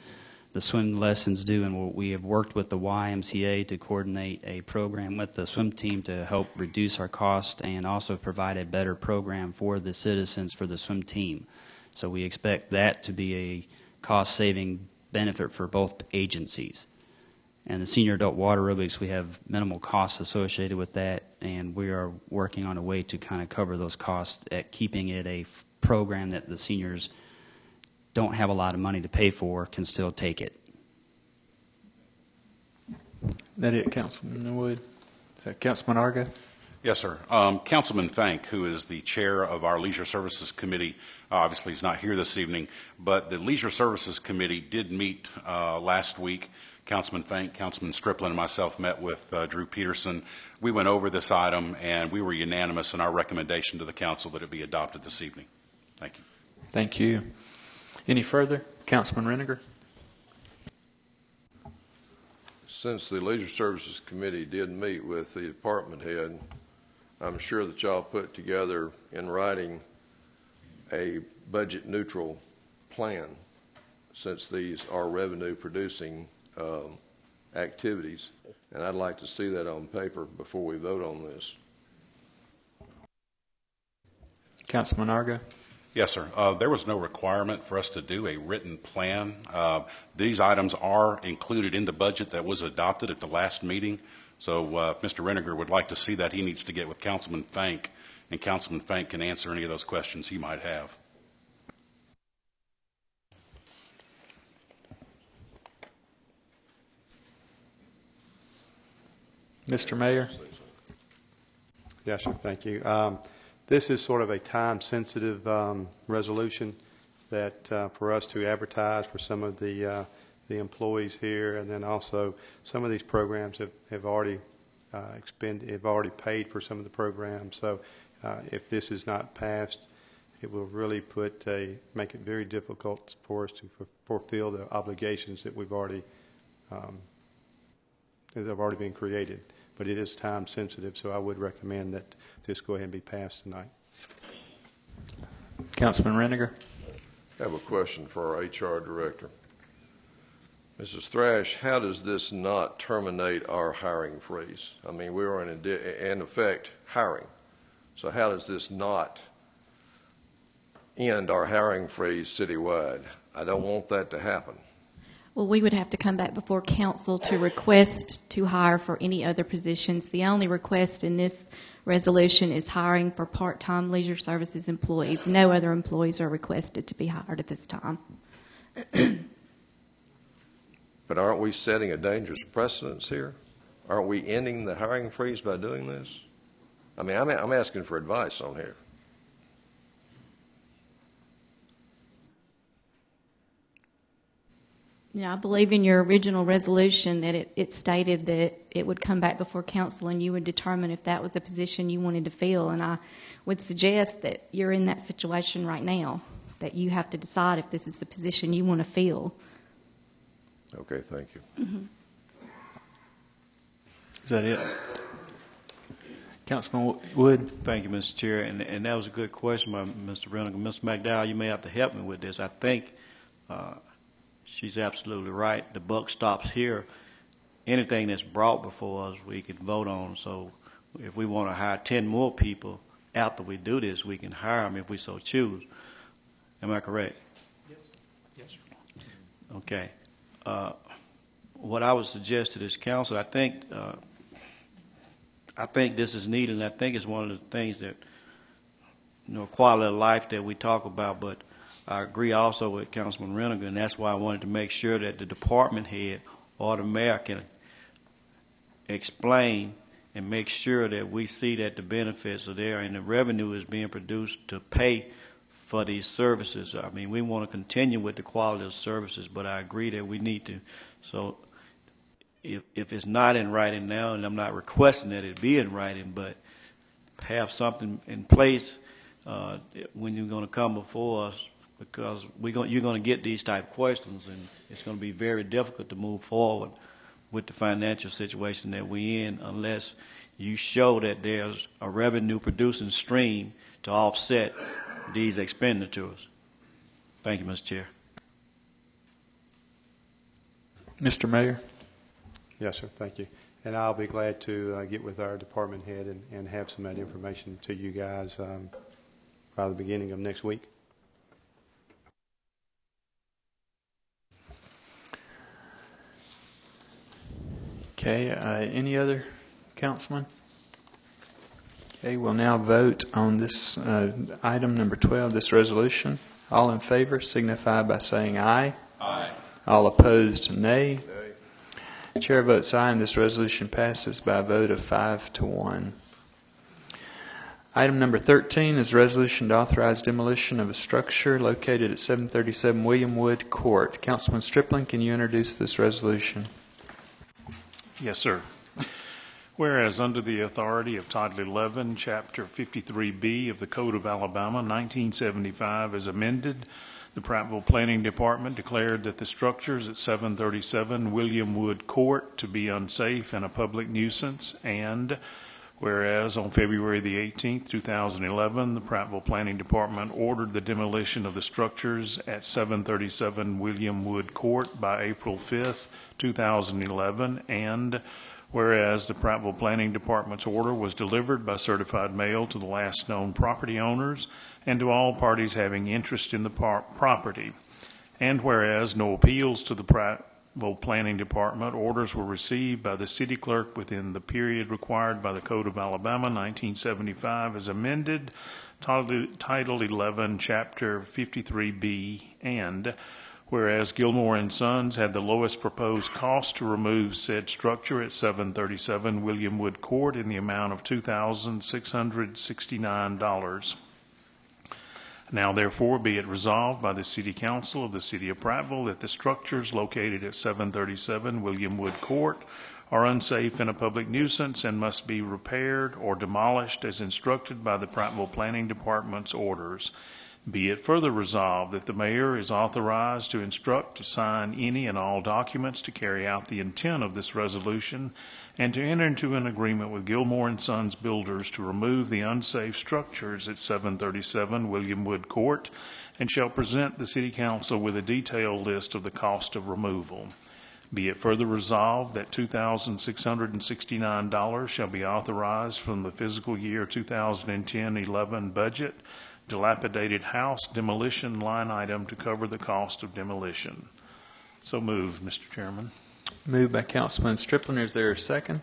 the swim lessons do. And we have worked with the YMCA to coordinate a program with the swim team to help reduce our cost and also provide a better program for the citizens for the swim team. So we expect that to be a cost-saving benefit for both agencies. And the senior adult water aerobics, we have minimal costs associated with that, and we are working on a way to kind of cover those costs at keeping it a program that the seniors don't have a lot of money to pay for can still take it. That it, Councilman Wood? Is that Councilman Argo? Yes, sir. Councilman Fank, who is the chair of our Leisure Services Committee, obviously is not here this evening, but the Leisure Services Committee did meet last week. Councilman Fank, Councilman Striplin, and myself met with Drew Peterson. We went over this item, and we were unanimous in our recommendation to the council that it be adopted this evening. Thank you. Thank you. Any further? Councilman Reniger? Since the Leisure Services Committee did meet with the department head, I'm sure that y'all put together in writing a budget neutral plan since these are revenue-producing activities. And I'd like to see that on paper before we vote on this. Councilman Argo. Yes, sir. There was no requirement for us to do a written plan. These items are included in the budget that was adopted at the last meeting. So if Mr. Reniger would like to see that, he needs to get with Councilman Fank, and Councilman Fank can answer any of those questions he might have. Mr. Mayor. Yes, sir. Thank you. This is sort of a time-sensitive resolution that for us to advertise for some of the employees here, and then also some of these programs have already have already paid for some of the programs. So if this is not passed, it will really make it very difficult for us to fulfill the obligations that we've already that have already been created. But it is time sensitive, so I would recommend that this go ahead and be passed tonight. Councilman Reniger. I have a question for our HR director. Mrs. Thrash, how does this not terminate our hiring freeze? I mean, we are in effect hiring. So how does this not end our hiring freeze citywide? I don't want that to happen. Well, we would have to come back before council to request to hire for any other positions. The only request in this resolution is hiring for part-time leisure services employees. No other employees are requested to be hired at this time. But aren't we setting a dangerous precedence here? Aren't we ending the hiring freeze by doing this? I mean, I'm asking for advice on here. I believe in your original resolution that it stated that it would come back before council and you would determine if that was a position you wanted to fill. And I would suggest that you're in that situation right now, that you have to decide if this is the position you want to fill. Okay, thank you. Mm-hmm. Is that it? Councilman Wood. Thank you, Mr. Chair. And that was a good question by Mr. Reniger. Mr. McDowell, you may have to help me with this. I think she's absolutely right. The buck stops here. Anything that's brought before us, we can vote on. So if we want to hire 10 more people after we do this, we can hire them if we so choose. Am I correct? Yes. Yes, sir. Okay. What I would suggest to this council, I think this is needed, and I think it's one of the things that, quality of life that we talk about, but I agree also with Councilman Reniger, and that's why I wanted to make sure that the department head or the mayor can explain and make sure that we see that the benefits are there and the revenue is being produced to pay for these services. I mean, we want to continue with the quality of services, but I agree that we need to. So if it's not in writing now, and I'm not requesting that it be in writing, but have something in place when you're going to come before us, because you're going to get these type of questions, and it's going to be very difficult to move forward with the financial situation that we're in unless you show that there's a revenue-producing stream to offset these expenditures. Thank you, Mr. Chair. Mr. Mayor. Yes, sir. Thank you. And I'll be glad to get with our department head and have some of that information to you guys by the beginning of next week. Okay, any other councilman? Okay, we'll now vote on this item number 12, this resolution. All in favor signify by saying aye. Aye. All opposed, nay. Nay. Chair votes aye, and this resolution passes by a vote of 5-1. Item number 13 is a resolution to authorize demolition of a structure located at 737 William Wood Court. Councilman Stripling, can you introduce this resolution? Yes, sir. Whereas under the authority of Title 11, Chapter 53B of the Code of Alabama, 1975, as amended, the Prattville Planning Department declared that the structures at 737 William Wood Court to be unsafe and a public nuisance, and Whereas on February the 18th, 2011, the Prattville Planning Department ordered the demolition of the structures at 737 William Wood Court by April 5th, 2011, and whereas the Prattville Planning Department's order was delivered by certified mail to the last known property owners and to all parties having interest in the property, and whereas no appeals to the Prattville Planning Department orders were received by the city clerk within the period required by the Code of Alabama 1975 as amended, Title 11, Chapter 53B, and whereas Gilmore and Sons had the lowest proposed cost to remove said structure at 737 William Wood Court in the amount of $2,669. Now, therefore, be it resolved by the City Council of the City of Prattville that the structures located at 737 William Wood Court are unsafe and a public nuisance and must be repaired or demolished as instructed by the Prattville Planning Department's orders. Be it further resolved that the mayor is authorized to instruct to sign any and all documents to carry out the intent of this resolution and to enter into an agreement with Gilmore and Sons Builders to remove the unsafe structures at 737 William Wood Court and shall present the City Council with a detailed list of the cost of removal. Be it further resolved that $2,669 shall be authorized from the fiscal year 2010-11 budget dilapidated house demolition line item to cover the cost of demolition. So moved, Mr. Chairman. Moved by Councilman Striplin. Is there a second?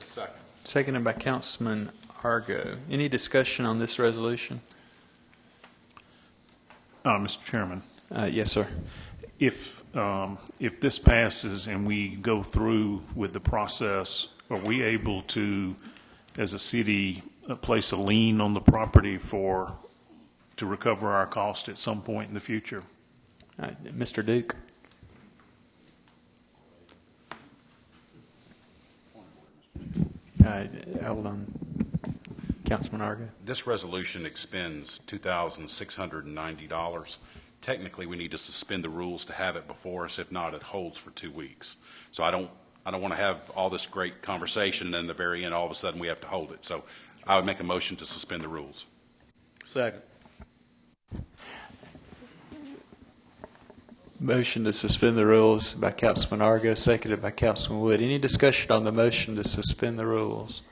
Second. Seconded by Councilman Argo. Any discussion on this resolution? Mr. Chairman. Yes, sir. If this passes and we go through with the process, are we able to, as a city, place a lien on the property to recover our cost at some point in the future? Mr. Duke. Hold on. Councilman Argo. This resolution expends $2,690. Technically, we need to suspend the rules to have it before us. If not, it holds for 2 weeks. So I don't want to have all this great conversation and then at the very end, all of a sudden, we have to hold it. So I would make a motion to suspend the rules. Second. Motion to suspend the rules by Councilman Argo, seconded by Councilman Wood. Any discussion on the motion to suspend the rules?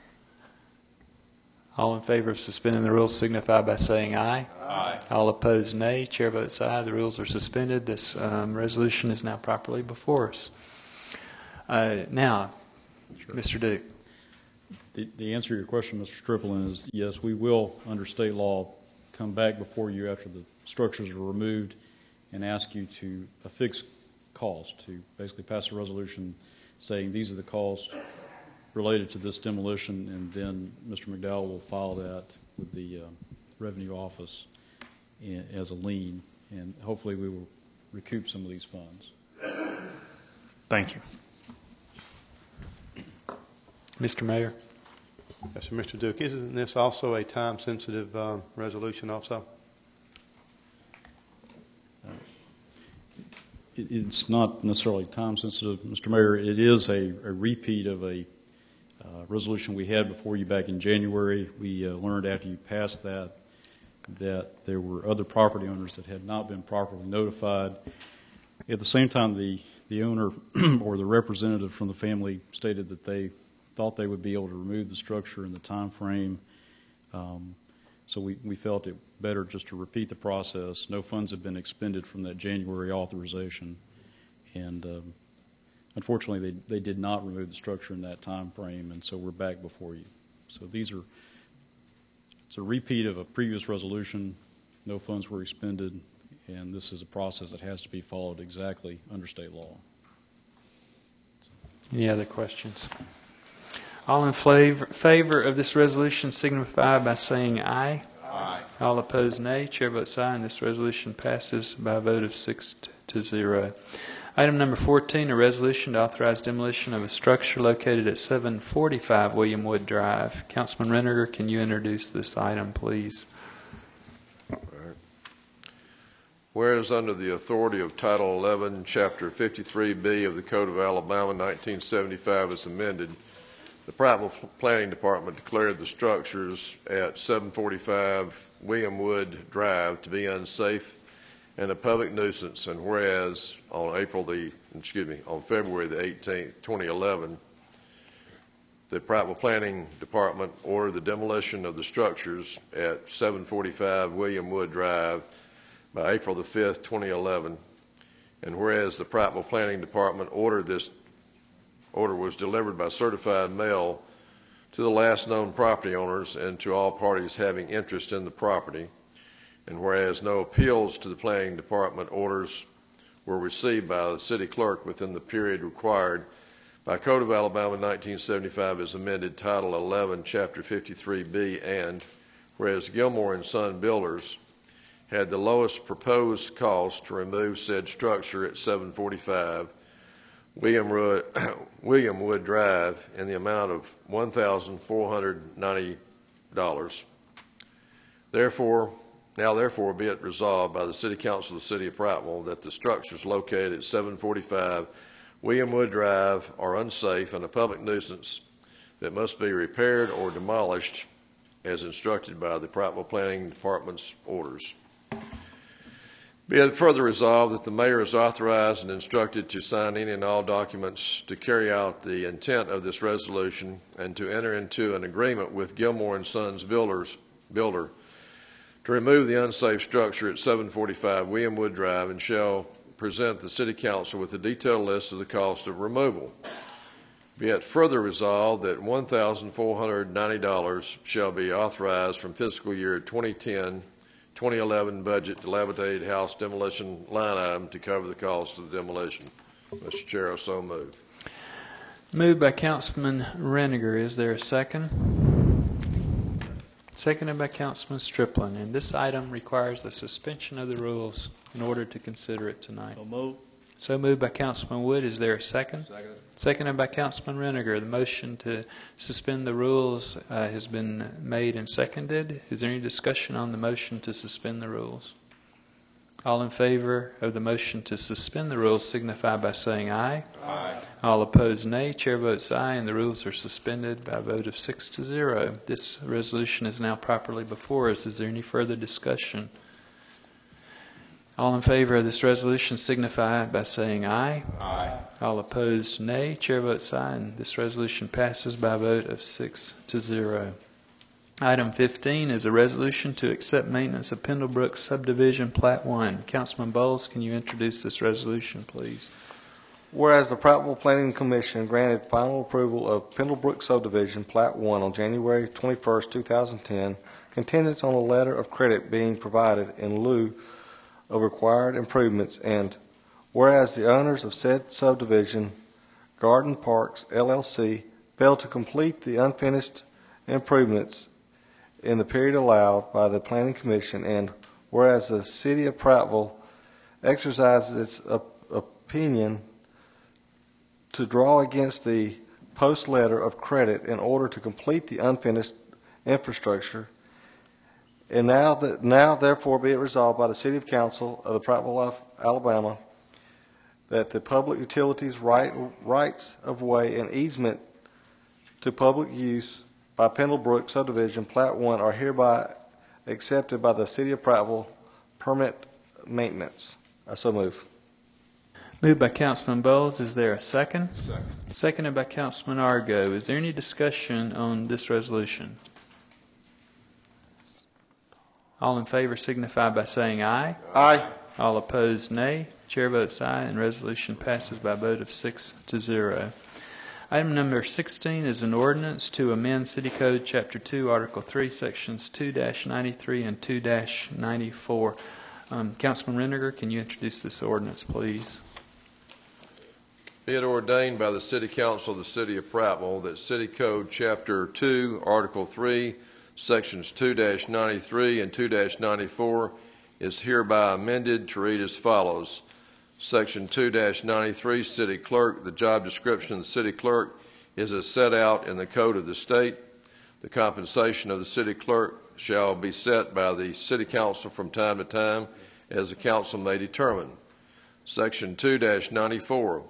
All in favor of suspending the rules signify by saying aye. Aye. All opposed, nay. Chair votes aye. The rules are suspended. This resolution is now properly before us. Now, sure. Mr. Duke. The answer to your question, Mr. Striplin, is yes, we will, under state law, come back before you after the structures are removed and ask you to a fixed cost, to basically pass a resolution saying these are the costs related to this demolition, and then Mr. McDowell will file that with the Revenue Office as a lien, and hopefully we will recoup some of these funds. Thank you. Mr. Mayor. Yes, sir, Mr. Duke. Isn't this also a time-sensitive resolution also? It's not necessarily time-sensitive, Mr. Mayor. It is a repeat of a resolution we had before you back in January. We learned after you passed that there were other property owners that had not been properly notified. At the same time, the owner or the representative from the family stated that they thought they would be able to remove the structure in the time frame. So we felt it better just to repeat the process. No funds have been expended from that January authorization. And unfortunately, they did not remove the structure in that time frame, and so we're back before you. So it's a repeat of a previous resolution. No funds were expended, and this is a process that has to be followed exactly under state law. Any other questions? All in favor of this resolution signify by saying aye. Aye. All opposed, nay. Chair votes aye, and this resolution passes by a vote of 6-0. Item number 14, a resolution to authorize demolition of a structure located at 745 William Wood Drive. Councilman Renninger, can you introduce this item, please? All right. Whereas under the authority of Title 11, Chapter 53B of the Code of Alabama, 1975, as amended, the Prattville Planning Department declared the structures at 745 William Wood Drive to be unsafe and a public nuisance, and whereas on February the 18th, 2011, the Prattville Planning Department ordered the demolition of the structures at 745 William Wood Drive by April the 5th, 2011, and whereas the Prattville Planning Department order was delivered by certified mail to the last known property owners and to all parties having interest in the property, and whereas no appeals to the Planning Department orders were received by the city clerk within the period required by Code of Alabama 1975 as amended Title 11, Chapter 53B, and whereas Gilmore and Son Builders had the lowest proposed cost to remove said structure at 745 William Wood Drive in the amount of $1,490. Therefore be it resolved by the City Council of the City of Prattville that the structures located at 745 William Wood Drive are unsafe and a public nuisance that must be repaired or demolished as instructed by the Prattville Planning Department's orders. Be it further resolved that the mayor is authorized and instructed to sign any and all documents to carry out the intent of this resolution and to enter into an agreement with Gilmore and Sons Builder to remove the unsafe structure at 745 William Wood Drive and shall present the City Council with a detailed list of the cost of removal. Be it further resolved that $1,490 shall be authorized from fiscal year 2010-2011 budget dilapidated house demolition line item to cover the cost of the demolition. Mr. Chair, I so move. Moved by Councilman Reniger. Is there a second? Seconded by Councilman Striplin. And this item requires a suspension of the rules in order to consider it tonight. So moved. So moved by Councilman Wood. Is there a second? Second. Seconded by Councilman Reniger. The motion to suspend the rules has been made and seconded. Is there any discussion on the motion to suspend the rules? All in favor of the motion to suspend the rules signify by saying aye. Aye. All opposed, nay. Chair votes aye, and the rules are suspended by a vote of 6-0. This resolution is now properly before us. Is there any further discussion? All in favor of this resolution signify by saying aye. Aye. All opposed, nay. Chair votes aye, and this resolution passes by a vote of 6-0. Item 15 is a resolution to accept maintenance of Pendlebrook Subdivision Plat 1. Councilman Bowles, can you introduce this resolution, please? Whereas the Prattville Planning Commission granted final approval of Pendlebrook Subdivision Plat 1 on January 21st, 2010, contingent on a letter of credit being provided in lieu of required improvements, and whereas the owners of said subdivision, Garden Parks LLC, failed to complete the unfinished improvements in the period allowed by the Planning Commission, and whereas the City of Prattville exercises its opinion to draw against the post letter of credit in order to complete the unfinished infrastructure, and now therefore be it resolved by the City Council of the Prattville, Alabama, that the public utilities rights of way and easement to public use by Pendlebrook Subdivision Plat 1 are hereby accepted by the City of Prattville permit maintenance. I so move. Moved by Councilman Bowles. Is there a second? Second. Seconded by Councilman Argo. Is there any discussion on this resolution? All in favor signify by saying aye. Aye. All opposed, nay. Chair votes aye, and resolution passes by a vote of 6-0. Item number 16 is an ordinance to amend City Code Chapter 2, Article 3, Sections 2-93 and 2-94. Councilman Reniger, can you introduce this ordinance, please? Be it ordained by the City Council of the City of Prattville that City Code Chapter 2, Article 3, Sections 2-93 and 2-94 is hereby amended to read as follows. Section 2-93, City Clerk. The job description of the City Clerk is as set out in the Code of the State. The compensation of the City Clerk shall be set by the City Council from time to time as the Council may determine. Section 2-94,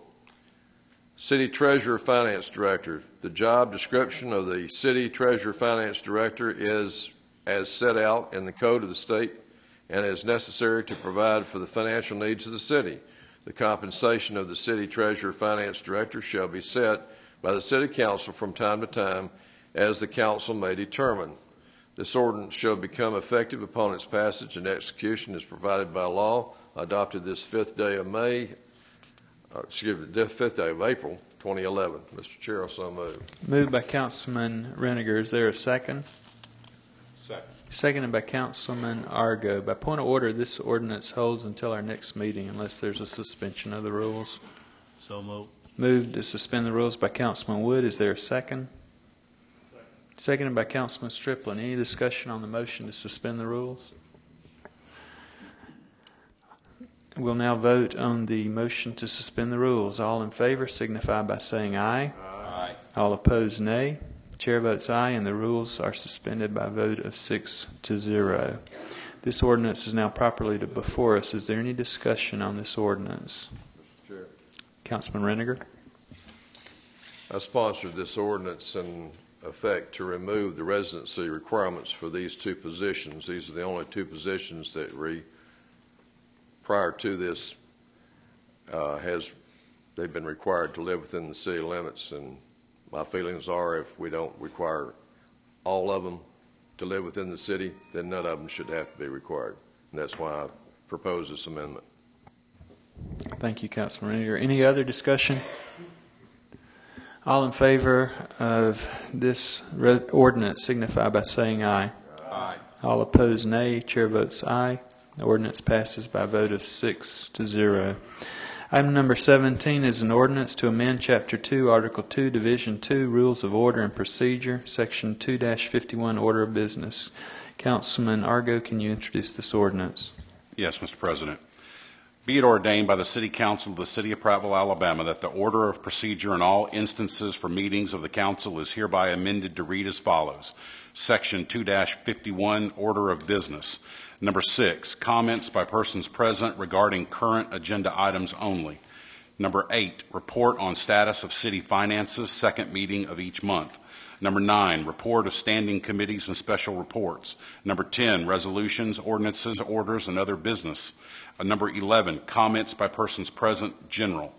City Treasurer Finance Director. The job description of the City Treasurer Finance Director is as set out in the Code of the State and is necessary to provide for the financial needs of the city. The compensation of the City Treasurer Finance Director shall be set by the City Council from time to time as the Council may determine. This ordinance shall become effective upon its passage and execution as provided by law, adopted this 5th day of April 2011. Mr. Chair, I'll so move. Moved by Councilman Reniger. Is there a second? Second. Seconded by Councilman Argo. By point of order, this ordinance holds until our next meeting unless there's a suspension of the rules. So moved. Moved to suspend the rules by Councilman Wood. Is there a second? Seconded by Councilman Striplin. Any discussion on the motion to suspend the rules? We'll now vote on the motion to suspend the rules. All in favor signify by saying aye. Aye. All opposed, nay. Chair votes aye, and the rules are suspended by a vote of 6-0. This ordinance is now properly before us. Is there any discussion on this ordinance? Mr. Chair. Councilman Reniger. I sponsored this ordinance in effect to remove the residency requirements for these two positions. These are the only two positions that prior to this they've been required to live within the city limits, and my feelings are if we don't require all of them to live within the city, then none of them should have to be required. And that's why I propose this amendment. Thank you, Councilman Reniger. Any other discussion? All in favor of this ordinance signify by saying aye. Aye. All opposed, nay. Chair votes aye. The ordinance passes by a vote of 6-0. Item number 17 is an ordinance to amend Chapter 2, Article 2, Division 2, Rules of Order and Procedure, Section 2-51, Order of Business. Councilman Argo, can you introduce this ordinance? Yes, Mr. President. Be it ordained by the City Council of the City of Prattville, Alabama, that the order of procedure in all instances for meetings of the Council is hereby amended to read as follows. Section 2-51, Order of Business. Number 6, comments by persons present regarding current agenda items only. Number 8, report on status of city finances, second meeting of each month. Number 9, report of standing committees and special reports. Number 10, resolutions, ordinances, orders, and other business. Number 11, comments by persons present, general.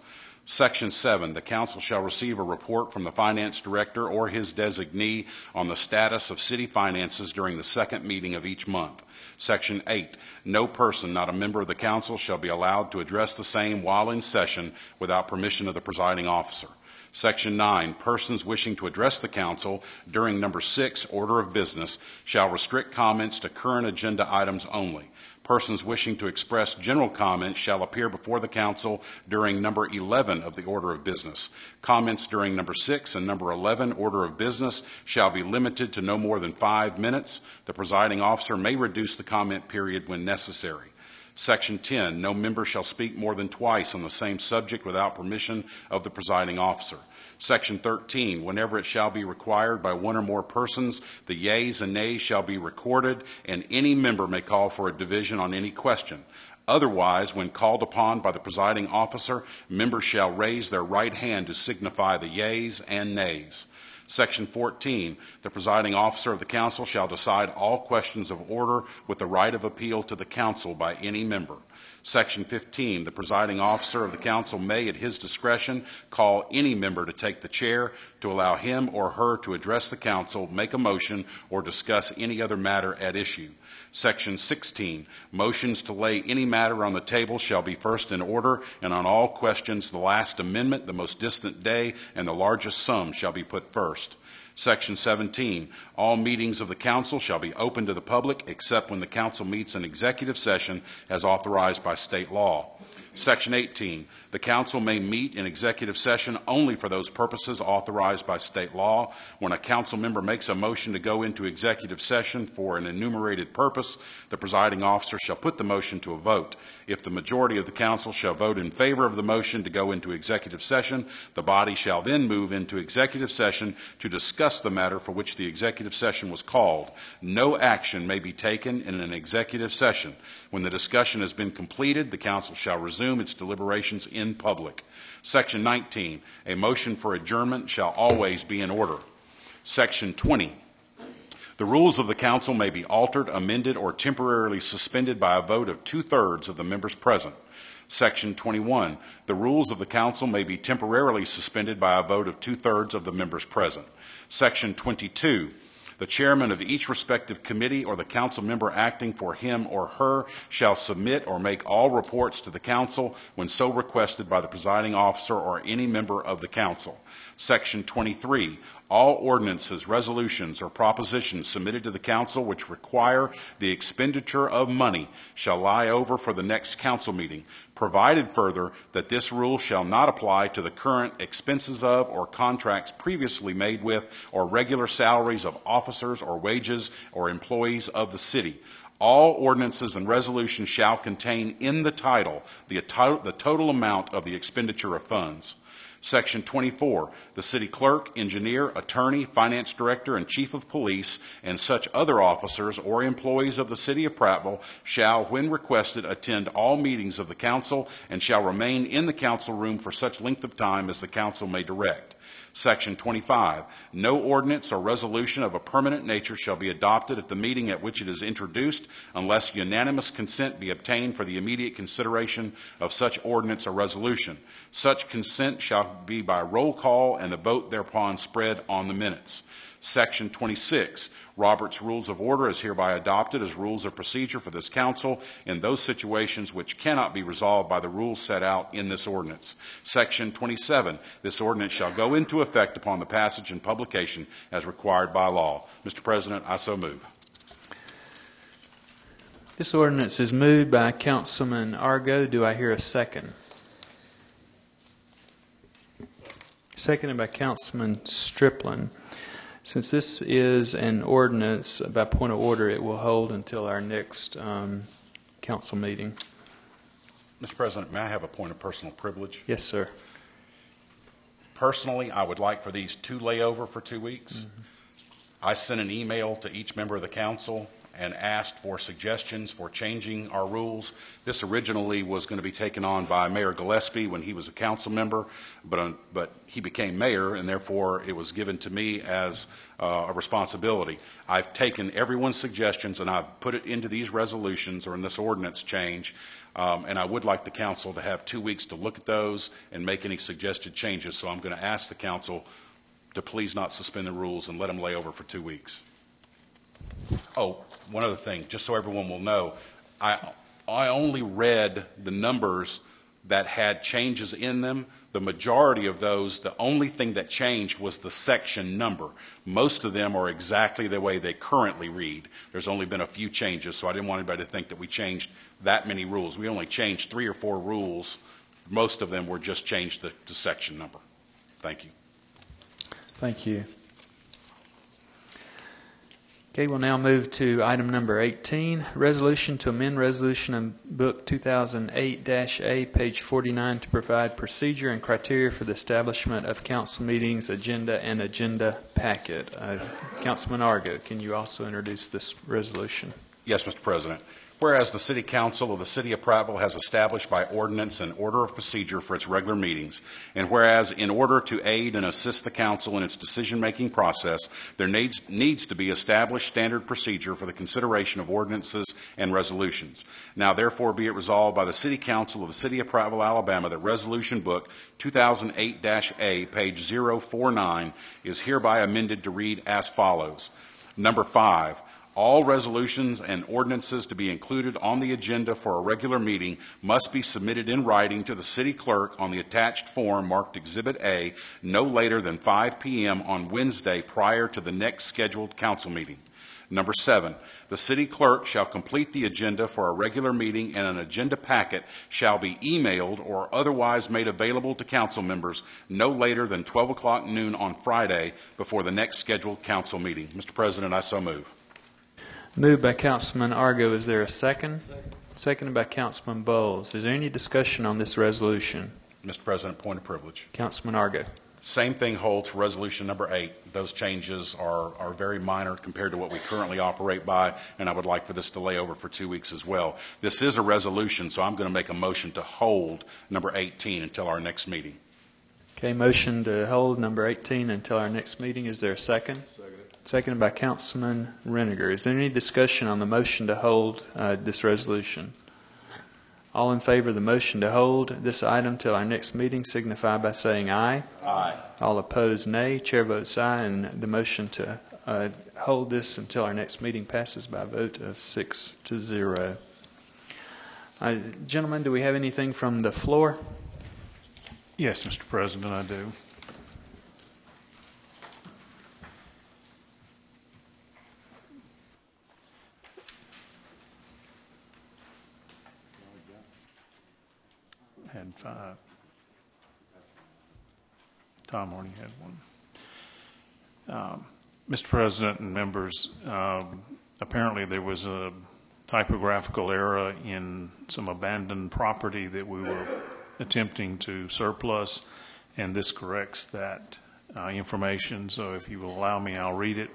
Section 7, the council shall receive a report from the finance director or his designee on the status of city finances during the second meeting of each month. Section 8, no person not a member of the council shall be allowed to address the same while in session without permission of the presiding officer. Section 9, persons wishing to address the council during number 6, order of business, shall restrict comments to current agenda items only. Persons wishing to express general comments shall appear before the council during number 11 of the order of business. Comments during number 6 and number 11 order of business shall be limited to no more than 5 minutes. The presiding officer may reduce the comment period when necessary. Section 10, no member shall speak more than twice on the same subject without permission of the presiding officer. Section 13, whenever it shall be required by one or more persons, the yeas and nays shall be recorded, and any member may call for a division on any question. Otherwise, when called upon by the presiding officer, members shall raise their right hand to signify the yeas and nays. Section 14, the presiding officer of the council shall decide all questions of order with the right of appeal to the council by any member. Section 15, the presiding officer of the council may, at his discretion, call any member to take the chair to allow him or her to address the council, make a motion, or discuss any other matter at issue. Section 16, motions to lay any matter on the table shall be first in order, and on all questions the last amendment, the most distant day, and the largest sum shall be put first. Section 17, all meetings of the council shall be open to the public except when the council meets in executive session as authorized by state law. Section 18, the council may meet in executive session only for those purposes authorized by state law. When a council member makes a motion to go into executive session for an enumerated purpose, the presiding officer shall put the motion to a vote. If the majority of the council shall vote in favor of the motion to go into executive session, the body shall then move into executive session to discuss the matter for which the executive session was called. No action may be taken in an executive session. When the discussion has been completed, the council shall resume its deliberations in public. Section 19, a motion for adjournment shall always be in order. Section 20, the rules of the council may be altered, amended, or temporarily suspended by a vote of 2/3 of the members present. Section 21, the rules of the council may be temporarily suspended by a vote of 2/3 of the members present. Section 22, the chairman of each respective committee or the council member acting for him or her shall submit or make all reports to the council when so requested by the presiding officer or any member of the council. Section 23, all ordinances, resolutions, or propositions submitted to the council which require the expenditure of money shall lie over for the next council meeting, provided further that this rule shall not apply to the current expenses of or contracts previously made with or regular salaries of officers or wages or employees of the city. All ordinances and resolutions shall contain in the title the total amount of the expenditure of funds. Section 24, the city clerk, engineer, attorney, finance director, and chief of police, and such other officers or employees of the city of Prattville shall, when requested, attend all meetings of the council and shall remain in the council room for such length of time as the council may direct. Section 25, no ordinance or resolution of a permanent nature shall be adopted at the meeting at which it is introduced unless unanimous consent be obtained for the immediate consideration of such ordinance or resolution. Such consent shall be by roll call and the vote thereupon spread on the minutes. Section 26, Robert's Rules of Order is hereby adopted as rules of procedure for this council in those situations which cannot be resolved by the rules set out in this ordinance. Section 27, this ordinance shall go into effect upon the passage and publication as required by law. Mr. President, I so move. This ordinance is moved by Councilman Argo. Do I hear a second? Seconded by Councilman Striplin. Since this is an ordinance by point of order, it will hold until our next council meeting. Mr. President, may I have a point of personal privilege? Yes, sir. Personally, I would like for these to lay over for 2 weeks. Mm-hmm. I sent an email to each member of the council and asked for suggestions for changing our rules. This originally was going to be taken on by Mayor Gillespie when he was a council member, but he became mayor, and therefore it was given to me as a responsibility. I've taken everyone's suggestions and I've put it into these resolutions or in this ordinance change, and I would like the council to have 2 weeks to look at those and make any suggested changes. So I'm going to ask the council to please not suspend the rules and let them lay over for 2 weeks. Oh, one other thing, just so everyone will know, I only read the numbers that had changes in them. The majority of those, the only thing that changed was the section number. Most of them are exactly the way they currently read. There's only been a few changes, so I didn't want anybody to think that we changed that many rules. We only changed 3 or 4 rules. Most of them were just changed the section number. Thank you. Thank you. Okay, we'll now move to item number 18, resolution to amend resolution in book 2008-A, page 49, to provide procedure and criteria for the establishment of council meetings, agenda, and agenda packet. Councilman Argo, can you also introduce this resolution? Yes, Mr. President. Whereas the City Council of the City of Prattville has established by ordinance an order of procedure for its regular meetings, and whereas in order to aid and assist the Council in its decision-making process, there needs to be established standard procedure for the consideration of ordinances and resolutions. Now, therefore, be it resolved by the City Council of the City of Prattville, Alabama, that Resolution Book 2008-A, page 049, is hereby amended to read as follows. Number 5. All resolutions and ordinances to be included on the agenda for a regular meeting must be submitted in writing to the city clerk on the attached form marked Exhibit A no later than 5 p.m. on Wednesday prior to the next scheduled council meeting. Number 7, the city clerk shall complete the agenda for a regular meeting, and an agenda packet shall be emailed or otherwise made available to council members no later than 12 o'clock noon on Friday before the next scheduled council meeting. Mr. President, I so move. Moved by Councilman Argo. Is there a second? Seconded by Councilman Bowles. Is there any discussion on this resolution? Mr. President, point of privilege. Councilman Argo. Same thing holds for resolution number 8. Those changes are very minor compared to what we currently operate by, and I would like for this to lay over for 2 weeks as well. This is a resolution, so I'm going to make a motion to hold number 18 until our next meeting. Okay, motion to hold number 18 until our next meeting. Is there a second? Seconded by Councilman Reniger. Is there any discussion on the motion to hold this resolution? All in favor of the motion to hold this item till our next meeting signify by saying aye. Aye. All opposed, nay. Chair votes aye, and the motion to hold this until our next meeting passes by a vote of 6-0. Gentlemen, do we have anything from the floor? Yes, Mr. President, I do. Had 5. Tom already had 1. Mr. President and members, apparently there was a typographical error in some abandoned property that we were attempting to surplus, and this corrects that information. So if you will allow me, I'll read it.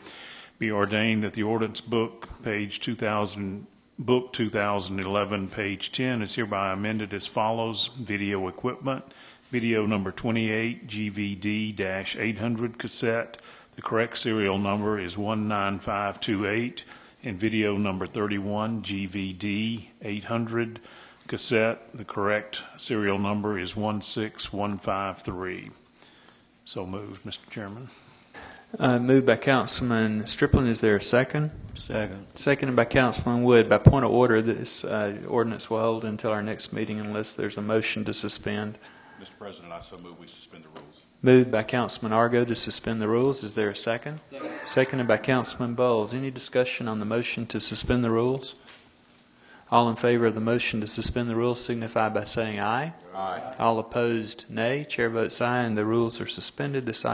Be ordained that the ordinance book, page 2000, Book 2011, page 10, is hereby amended as follows. Video equipment, video number 28, GVD-800 cassette. The correct serial number is 19528. And video number 31, GVD-800 cassette. The correct serial number is 16153. So moved, Mr. Chairman. Moved by Councilman Striplin. Is there a second? Second. Seconded by Councilman Wood. By point of order, this ordinance will hold until our next meeting unless there's a motion to suspend. Mr. President, I so move we suspend the rules. Moved by Councilman Argo to suspend the rules. Is there a second? Seconded by Councilman Bowles. Any discussion on the motion to suspend the rules? All in favor of the motion to suspend the rules signify by saying aye. Aye. All opposed, nay. Chair votes aye, and the rules are suspended. This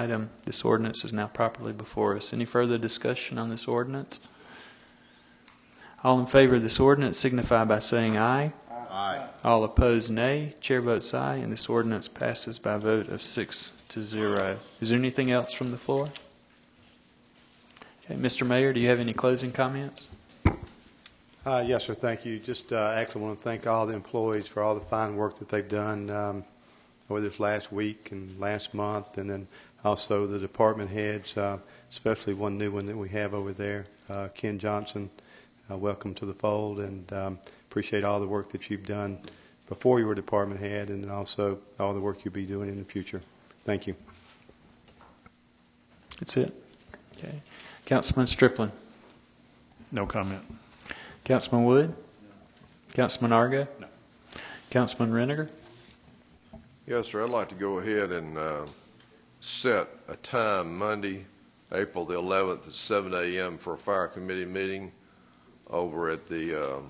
ordinance is now properly before us. Any further discussion on this ordinance? All in favor of this ordinance signify by saying aye. Aye. All opposed, nay. Chair votes aye, and this ordinance passes by a vote of 6-0. Is there anything else from the floor? Okay, Mr. Mayor, do you have any closing comments? Yes, sir. Thank you. Just actually want to thank all the employees for all the fine work that they've done over this last week and last month, and then also the department heads, especially one new one that we have over there, Ken Johnson. Welcome to the fold, and appreciate all the work that you've done before you were department head, and then also all the work you'll be doing in the future. Thank you. That's it. Okay. Councilman Striplin. No comment. Councilman Wood? No. Councilman Argo? No. Councilman Reniger? Yes, sir. I'd like to go ahead and set a time Monday, April the 11th at 7 a.m. for a fire committee meeting over at the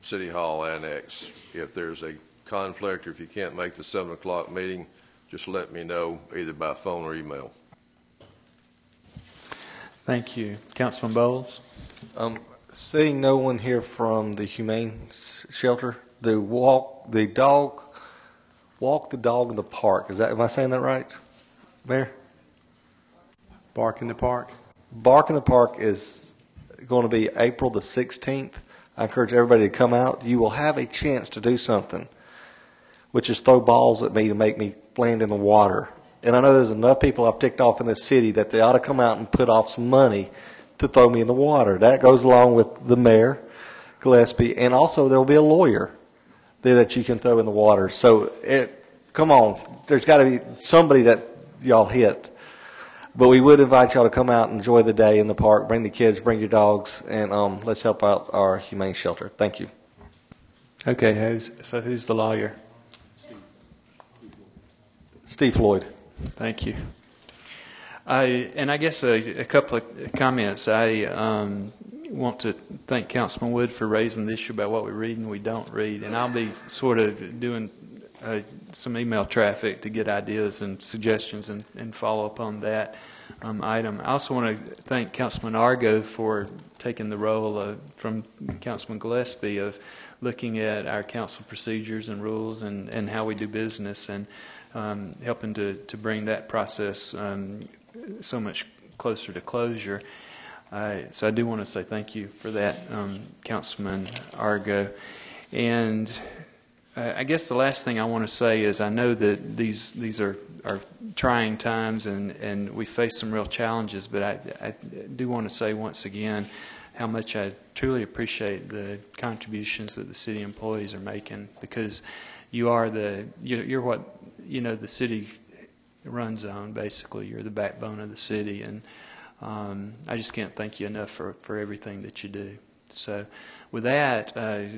City Hall Annex. If there's a conflict or if you can't make the 7 o'clock meeting, just let me know either by phone or email. Thank you. Councilman Bowles? Seeing no one here from the humane shelter, the walk the dog in the park. Am I saying that right, Mayor? Bark in the Park? Bark in the Park is going to be April the 16th. I encourage everybody to come out. You will have a chance to do something, which is throw balls at me to make me land in the water. And I know there's enough people I've ticked off in this city that they ought to come out and put off some money to throw me in the water. That goes along with the mayor, Gillespie, and also there will be a lawyer there that you can throw in the water. So, come on, there's got to be somebody that y'all hit. But we would invite y'all to come out and enjoy the day in the park. Bring the kids, bring your dogs, and let's help out our humane shelter. Thank you. Okay, who's the lawyer? Steve Floyd. Thank you. And I guess a couple of comments. I want to thank Councilman Wood for raising the issue about what we read and we don't read. And I'll be sort of doing some email traffic to get ideas and suggestions and follow up on that item. I also want to thank Councilman Argo for taken the role from Councilman Gillespie of looking at our council procedures and rules and how we do business, and helping to bring that process so much closer to closure. So I do want to say thank you for that, Councilman Argo. And I guess the last thing I want to say is I know that these are trying times and we face some real challenges, but I do want to say once again how much I truly appreciate the contributions that the city employees are making, because you're what the city runs on. Basically, you're the backbone of the city, and I just can't thank you enough for everything that you do. So with that,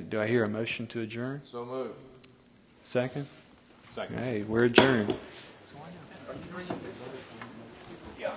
do I hear a motion to adjourn? So moved. Second? Second. Hey, we're adjourned. Yeah.